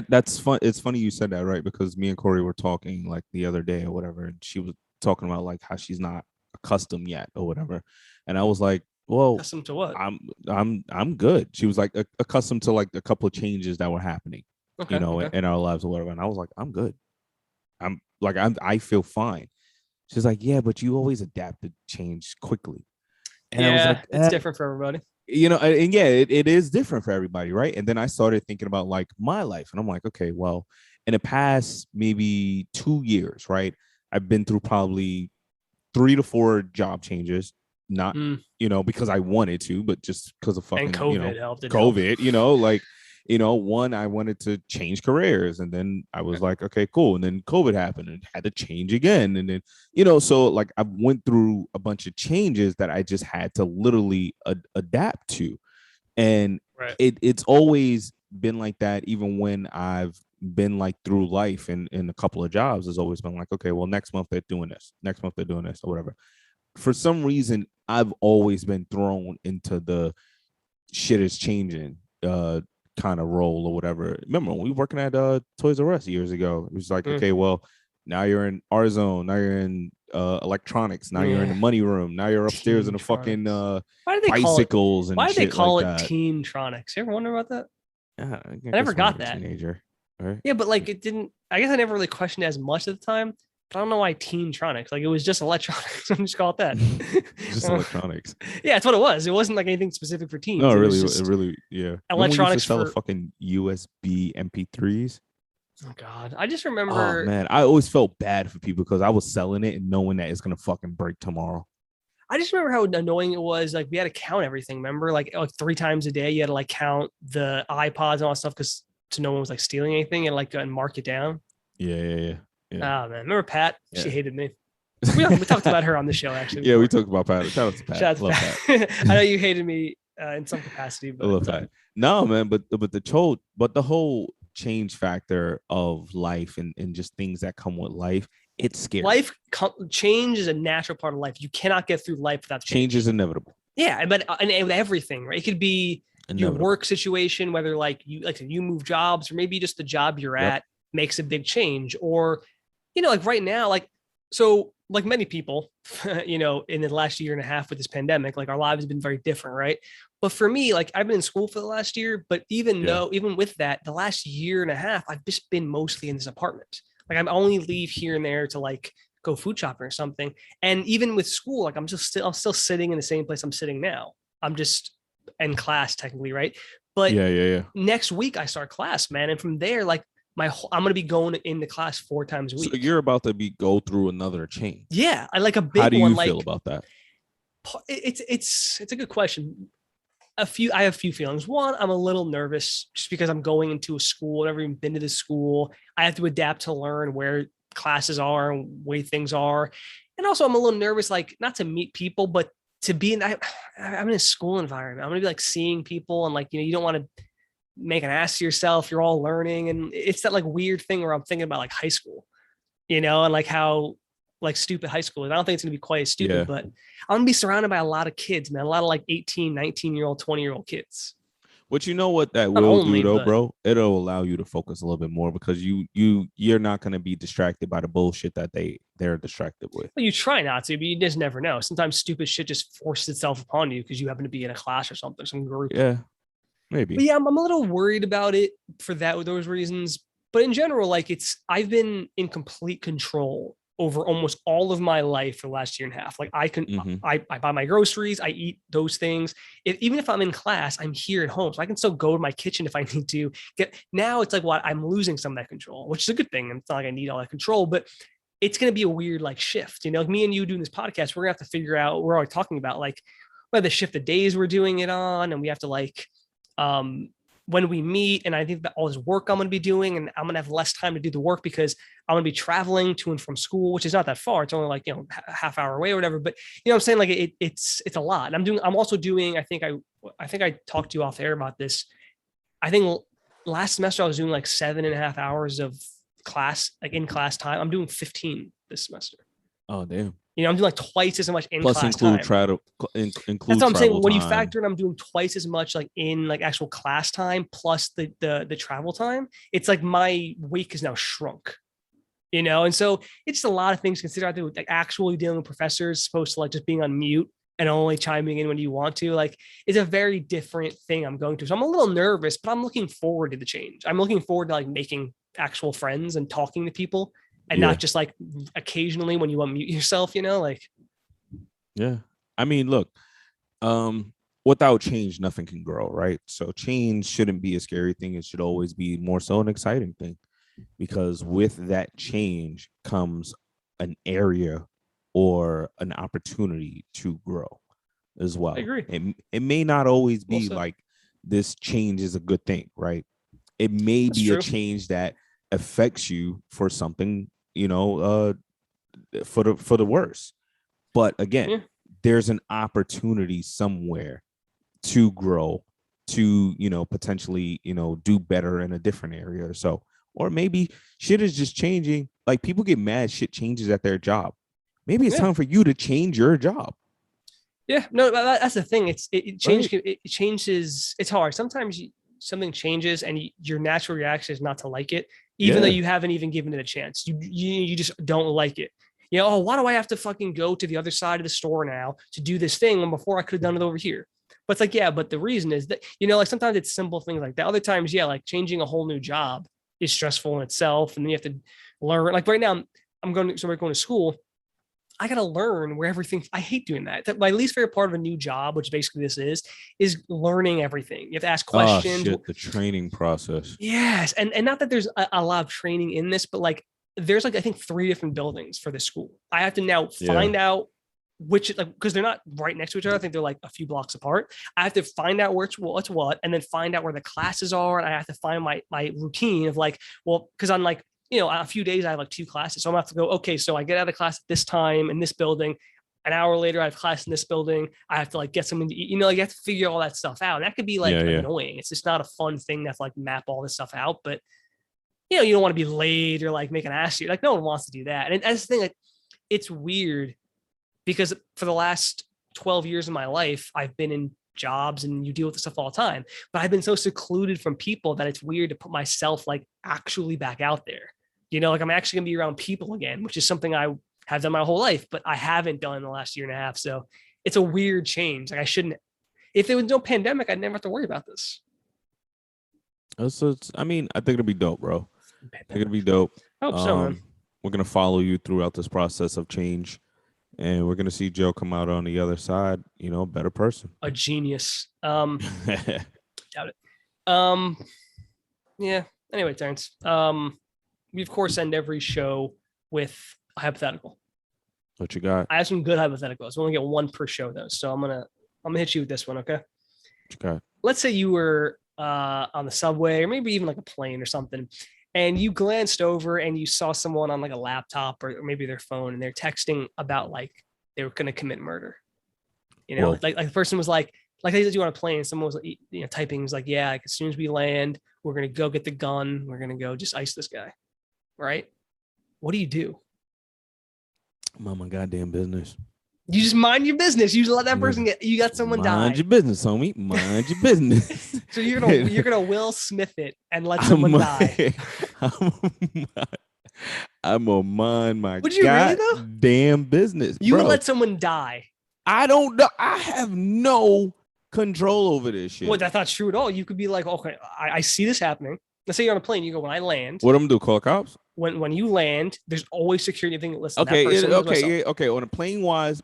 That's fun. It's funny you said that, right? Because me and Corey were talking like the other day or whatever, and she was talking about like how she's not accustomed yet or whatever, and I was like, well, accustomed to what? I'm good. She was like accustomed to like a couple of changes that were happening, in our lives or whatever, and I was like, I'm good. I feel fine. She's like, yeah, but you always adapt to change quickly, and I was like, it's different for everybody. And it is different for everybody, right? And then I started thinking about like my life, and I'm like, okay, well, in the past maybe 2 years, right? I've been through probably 3 to 4 job changes, not because I wanted to, but just because of fucking COVID helped. COVID, one, I wanted to change careers, and then I was like, okay, cool, and then COVID happened and had to change again, and then so like I went through a bunch of changes that I just had to literally adapt to, and it's always been like that even when I've been like through life and in a couple of jobs. Has always been like, okay, well, next month they're doing this, next month they're doing this, or whatever. For some reason, I've always been thrown into the shit is changing kind of role or whatever. Remember when we were working at Toys R Us years ago? It was like, okay, well, now you're in our zone, now you're in electronics, now you're in the money room, now you're upstairs in the fucking why do they bicycles call it, and why do they shit call like it that. Teentronics? You ever wonder about that? Yeah, I never got that. Teenager, right? Yeah, but like it didn't. I guess I never really questioned it as much at the time. But I don't know why Teentronics. Like it was just electronics. I'm just call it that. Just electronics. Yeah, that's what it was. It wasn't like anything specific for teens. No, it really, yeah. Electronics sell for fucking USB MP3s. Oh God, I just remember. Oh man, I always felt bad for people because I was selling it and knowing that it's gonna fucking break tomorrow. I just remember how annoying it was. Like we had to count everything. Remember, like 3 times a day, you had to like count the iPods and all that stuff because so no one was like stealing anything and like and mark it down. Yeah. Oh man, remember Pat? Yeah. She hated me. We talked about her on the show actually. Yeah, we talked about Pat. Shout out to Pat. Shout out to Pat. I know you hated me in some capacity, but I love Pat. No, man, but the whole change factor of life and just things that come with life, it's scary. Change is a natural part of life. You cannot get through life without change is inevitable. Yeah, but and with everything, right? It could be inevitable. Your work situation, whether like you move jobs or maybe just the job you're at makes a big change, or like right now, like so like many people, in the last year and a half with this pandemic, like our lives have been very different, right? But for me, like I've been in school for the last year, but even with that, the last year and a half, I've just been mostly in this apartment. Like I'm only leave here and there to like go food shopping or something. And even with school, like I'm still sitting in the same place I'm sitting now. I'm just in class technically, right? But next week I start class, man. And from there, like I'm going to be going into class 4 times a week. So you're about to go through another change. Yeah. I like a big one. How do you feel about that? It's a good question. I have a few feelings. One, I'm a little nervous just because I'm going into a school. I've never even been to this school. I have to adapt to learn where classes are and way things are. And also I'm a little nervous, like not to meet people, but to be I'm in a school environment. I'm going to be like seeing people and like, you don't want to make an ass of yourself. You're all learning. And it's that like weird thing where I'm thinking about like high school, and like how like stupid high school is. I don't think it's going to be quite as stupid, but I'm going to be surrounded by a lot of kids, man. A lot of like 18, 19-year-old, 20-year-old kids. But you know what that will do though, bro? It'll allow you to focus a little bit more because you're not going to be distracted by the bullshit that they're distracted with. Well, you try not to, but you just never know. Sometimes stupid shit just forces itself upon you because you happen to be in a class or something, some group. Yeah, maybe. But yeah, I'm a little worried about it for those reasons. But in general, like I've been in complete control over almost all of my life for the last year and a half. Like I buy my groceries, I eat those things. Even if I'm in class, I'm here at home. So I can still go to my kitchen if I need to now it's like I'm losing some of that control, which is a good thing. It's not like I need all that control, but it's going to be a weird like shift, like me and you doing this podcast, we're gonna have to figure out, we're already talking about like whether shift the days we're doing it on. And we have to like, when we meet, and I think about all this work I'm going to be doing, and I'm going to have less time to do the work because I'm going to be traveling to and from school, which is not that far. It's only like, a half hour away or whatever, but what I'm saying? Like it's a lot. And I'm also doing, I think I talked to you off air about this. I think last semester I was doing like 7.5 hours of class, like in class time. I'm doing 15 this semester. Oh, damn. I'm doing like twice as much in plus class include time. Include that's what I'm saying. When you time. factor in, I'm doing twice as much like in like actual class time plus the travel time. It's like my week is now shrunk, and so it's just a lot of things to consider. I think like actually dealing with professors supposed to like just being on mute and only chiming in when you want to, like it's a very different thing I'm going to. So I'm a little nervous, but I'm looking forward to the change. I'm looking forward to like making actual friends and talking to people. And not just like occasionally when you unmute yourself, like. Yeah. I mean, look, without change, nothing can grow, right? So change shouldn't be a scary thing. It should always be more so an exciting thing, because with that change comes an area or an opportunity to grow as well. I agree. It may not always be like this change is a good thing, right? It may be a change that affects you for something, for the worse. But again, there's an opportunity somewhere to grow, to, potentially, do better in a different area or so. Or maybe shit is just changing. Like, people get mad shit changes at their job. Maybe it's time for you to change your job. Yeah, no, that's the thing. It changes. It's hard. Sometimes something changes and your natural reaction is not to like it, even though you haven't even given it a chance. You just don't like it. Why do I have to fucking go to the other side of the store now to do this thing when before I could have done it over here? But it's like, yeah, but the reason is that, like sometimes it's simple things like that. Other times, yeah, like changing a whole new job is stressful in itself. And then you have to learn. Like right now, I'm going to school. I got to learn where everything, I hate doing that. My least favorite part of a new job, which basically this is learning everything. You have to ask questions. Oh, shit, the training process. Yes. And not that there's a lot of training in this, but like, there's like, I think 3 different buildings for the school. I have to now find out which, like, because they're not right next to each other. I think they're like a few blocks apart. I have to find out what's what, and then find out where the classes are. And I have to find my routine of like, well, because I'm like, a few days I have like 2 classes. So I'm gonna have to go, okay, so I get out of class at this time in this building. An hour later, I have class in this building. I have to like get something to eat. You have to figure all that stuff out. And that could be like annoying. It's just not a fun thing that's like map all this stuff out. But you don't want to be late or like make an ass. Like no one wants to do that. And that's the thing, like it's weird because for the last 12 years of my life, I've been in jobs and you deal with this stuff all the time. But I've been so secluded from people that it's weird to put myself like actually back out there. Like I'm actually gonna be around people again, which is something I have done my whole life, but I haven't done in the last year and a half. So it's a weird change. Like I shouldn't, if there was no pandemic, I'd never have to worry about this. So I think it'll be dope, bro. I think it'll be dope. I hope so, man. We're gonna follow you throughout this process of change, and we're gonna see Joe come out on the other side, a better person. A genius. Doubt it. Yeah. Anyway, Terrance. We of course end every show with a hypothetical. What you got? I have some good hypotheticals. We only get one per show though, so I'm gonna hit you with this one. Okay. What you got? Let's say you were on the subway or maybe even like a plane or something, and you glanced over and you saw someone on like a laptop or maybe their phone, and they're texting about like they were gonna commit murder. Like the person was like they said you on a plane. Someone was typing, was like, yeah, like as soon as we land, we're gonna go get the gun. We're gonna go just ice this guy. Right? What do? Mind my goddamn business. You just mind your business. You just let that person you got someone die. Mind your business, homie. Mind your business. So you're gonna Will Smith it and let someone die. I'm gonna mind my goddamn business. You would let someone die. I don't know. I have no control over this shit. Well, that's not true at all. You could be like, okay, I see this happening. Let's say you're on a plane. You go, when I land. What I'm gonna do? Call cops? When you land, there's always security thing. Listen, okay. On a plane wise,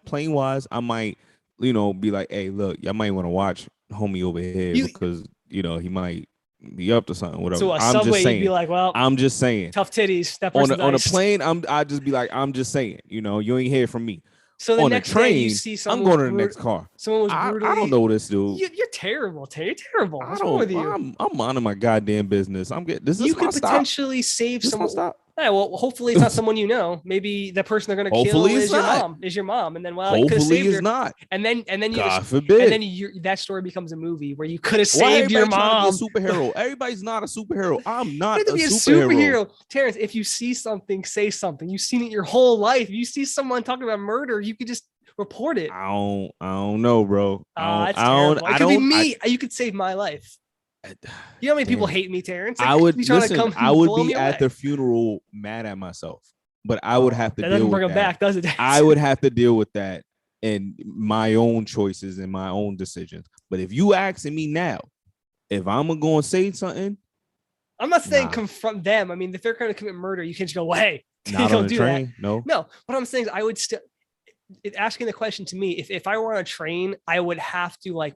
I might, be like, hey, look, y'all might want to watch homie over here because he might be up to something. Whatever. So I'm just saying, you'd be like, well, I'm just saying, tough titties. That on a plane, I just be like, I'm just saying, you ain't hear from me. So the next train, you see someone. I'm going to the next car. Someone was brutally. I don't know this dude. You're terrible, Terry. You're terrible. What's wrong with you? I'm minding my goddamn business. You could potentially save someone. Yeah, well, hopefully it's not someone you know. Maybe the person they're going to kill is your mom. Is your mom, and then you could have saved her. Not. And then you God forbid. And then that story becomes a movie where you could have saved your mom. A superhero. Everybody's not a superhero. I'm not a superhero. Terrance, if you see something, say something. You've seen it your whole life. If you see someone talking about murder, you could just report it. I don't know, bro. That's terrible. It could be me. You could save my life. You know how many people hate me, Terrance? I would be at the funeral mad at myself, but I would have to deal with that. Doesn't bring them back, does it? I would have to deal with that and my own choices and my own decisions. But if you asking me now, if I'm gonna say something, I'm not saying confront them. I mean, if they're going to commit murder, you can just go, well, hey, not on the train. No. What I'm saying is I would still asking the question to me, if I were on a train, I would have to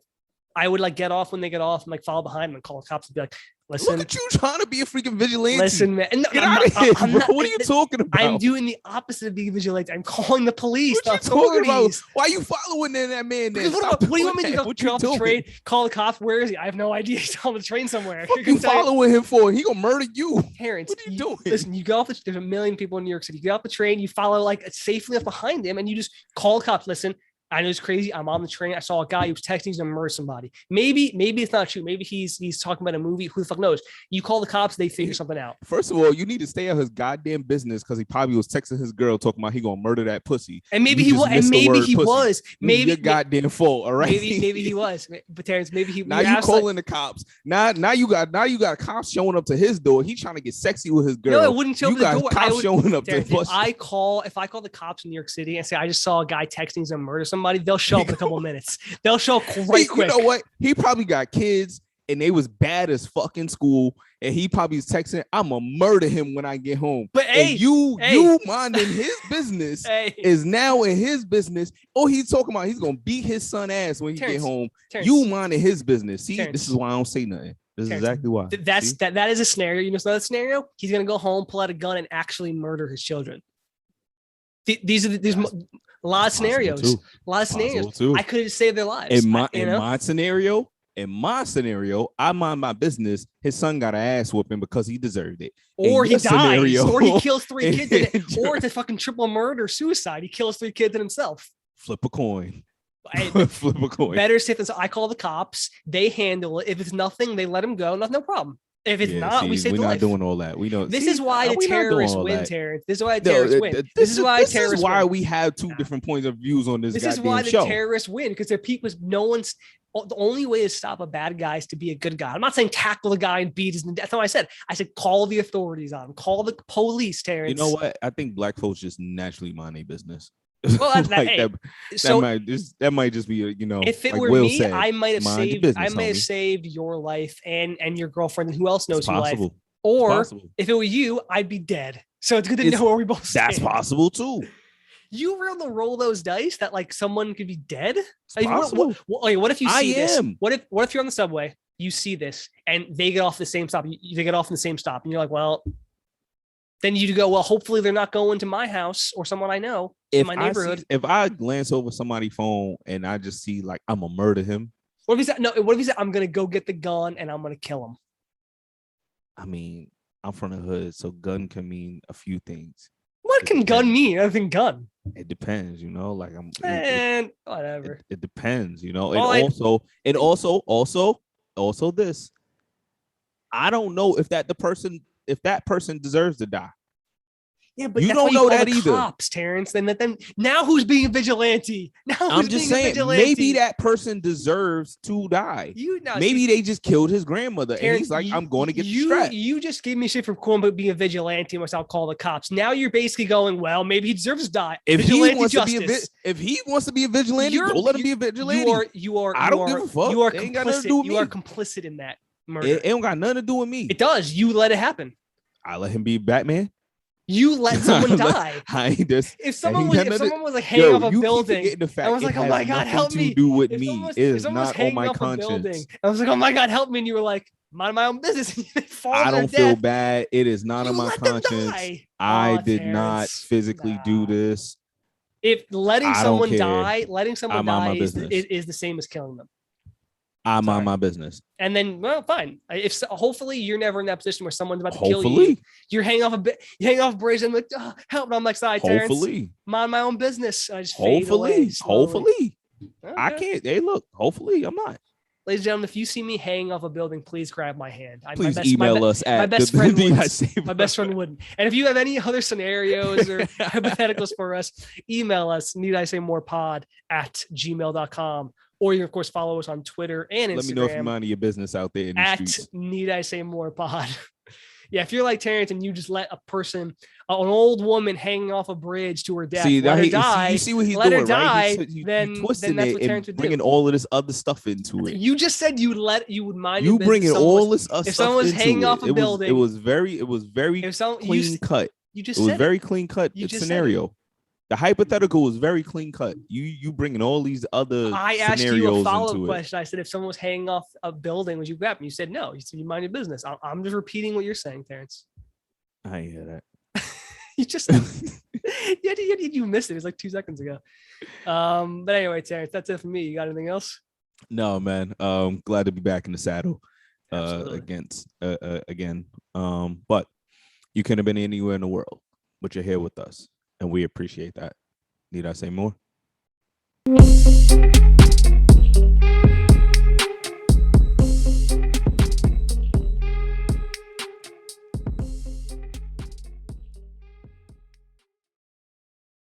get off when they get off and like follow behind them and call the cops and be like, listen. Look at you trying to be a freaking vigilante. Listen, man. No, get out of here, bro. What are you talking about? I'm doing the opposite of being a vigilante. I'm calling the police. What you talking about? Why are you following that man? What do you want me to go? Get off the train, call the cops. Where is he? I have no idea. He's on the train somewhere. What are you following him for? He gonna murder you. Terrance, what are you doing? Listen, you go off there's a million people in New York City. You get off the train, you follow like safely up behind him, and you just call the cops. Listen, I know it's crazy. I'm on the train. I saw a guy who was texting to murder somebody. Maybe it's not true. Maybe he's talking about a movie. Who the fuck knows? You call the cops, they figure something out. First of all, you need to stay out his goddamn business because he probably was texting his girl talking about he gonna murder that pussy. And maybe he was. And maybe he was. Maybe your goddamn fault. All right. Maybe he was. But Terrance, maybe he. Now you calling the cops. Now you got cops showing up to his door. He's trying to get sexy with his girl. No, I wouldn't show up to the door. Cops showing up Terrance, to. If I call the cops in New York City and say I just saw a guy texting to murder somebody, they'll show up in a couple of minutes. They'll show up right quick. You know what? He probably got kids and they was bad as fuck in school, and he probably is texting, "I'm gonna murder him when I get home." But hey, you minding his business is now in his business. Oh, he's talking about he's gonna beat his son ass when he get home. You minding his business. See, this is why I don't say nothing. This is exactly why. That is a scenario. You know another scenario? He's gonna go home, pull out a gun, and actually murder his children. These are a lot of scenarios. A lot of scenarios. I could have saved their lives. In my scenario, I mind my business. His son got an ass whooping because he deserved it. Or he dies, or he kills 3 kids in it, or it's a fucking triple murder suicide. He kills 3 kids in himself. Flip a coin. Flip a coin. Better safe than sorry. I call the cops. They handle it. If it's nothing, they let him go. No problem. If it's not, we save the life. We're not doing all that. We know. This is why the terrorists win, Terrance. This is why the terrorists win. This is why we have 2 different points of views on this. This is why the terrorists win, because they're people. No one's. The only way to stop a bad guy is to be a good guy. I'm not saying tackle the guy and beat his. That's not what I said. I said call the authorities on him. Call the police, Terrance. You know what? I think black folks just naturally mind their business. Well, that might just be if it were me, I might have saved your life and your girlfriend and who else knows your life. Or if it were you, I'd be dead. So it's good to know where we both stand. That's possible too. You really roll those dice that like someone could be dead? It's possible. What if you see this? What if you're on the subway, you see this, and they get off the same stop? They get off in the same stop, and you're like, well. Then you go, well, hopefully they're not going to my house or someone I know in my neighborhood. If I glance over somebody's phone and I just see like I'm gonna murder him. What if he said, no, what if he said, I'm gonna go get the gun and I'm gonna kill him? I mean, I'm from the hood, so gun can mean a few things. What can gun mean? Other than gun? It depends, like whatever. It depends, and also this. I don't know if that person deserves to die. Yeah, but you don't know that either. Cops, Terrance. Then now who's being a vigilante? I'm just saying, maybe that person deserves to die. Maybe they just killed his grandmother, Terrance, and he's like, I'm going to get the strap. You just gave me shit for calling about being a vigilante. Must I'll call the cops. Now you're basically going, well, maybe he deserves to die. If he wants to be a vigilante, don't let him be a vigilante. You are. I don't give a fuck. You are complicit. You are complicit in that murder. It don't got nothing to do with me. It does. You let it happen. I let him be Batman. You let someone die. If someone was like hanging off a building, I was like, "Oh my god, help me!" Do with me is not on my conscience. I was like, "Oh my god, help me!" And you were like, "Mind my own business." I don't feel bad. It is not on my conscience. I did not physically do this. If letting someone die is the same as killing them. I'm on my business. And then, well, fine. If hopefully you're never in that position where someone's about to kill you. You're hanging off a bridge and like, oh, help! And I'm like, sorry, Terrance. Hopefully, mind my own business. I just hopefully. Okay. I can't. Hey, look. Hopefully, I'm not. Ladies and gentlemen, if you see me hanging off a building, please grab my hand. Please email us at my best friend wouldn't. My best friend wouldn't. And if you have any other scenarios or hypotheticals for us, email us. needisaymorepod@gmail.com. Or you, of course, follow us on Twitter and Instagram. Let me know if you're minding your business out there in the streets. Need I Say More Pod. Yeah, if you're like Terrance and you just let a person, an old woman hanging off a bridge to her death, let her die. You see what he's let doing, her die, right? then that's what Terrance would do. Bringing all of this other stuff into it. You just said you would mind. You bringing all this other stuff into it. If someone was hanging off a building, it was very clean cut. You just it was very clean cut scenario. The hypothetical was very clean cut. You bringing all these other I asked you a follow-up question. I said, if someone was hanging off a building, would you grab him? You said no. You said you mind your business. I'm just repeating what you're saying, Terrance. I hear that. You just you missed it. It was like 2 seconds ago. But anyway, Terrance, that's it for me. You got anything else? No, man. Glad to be back in the saddle again. But you couldn't have been anywhere in the world, but you're here with us. And we appreciate that. Need I say more?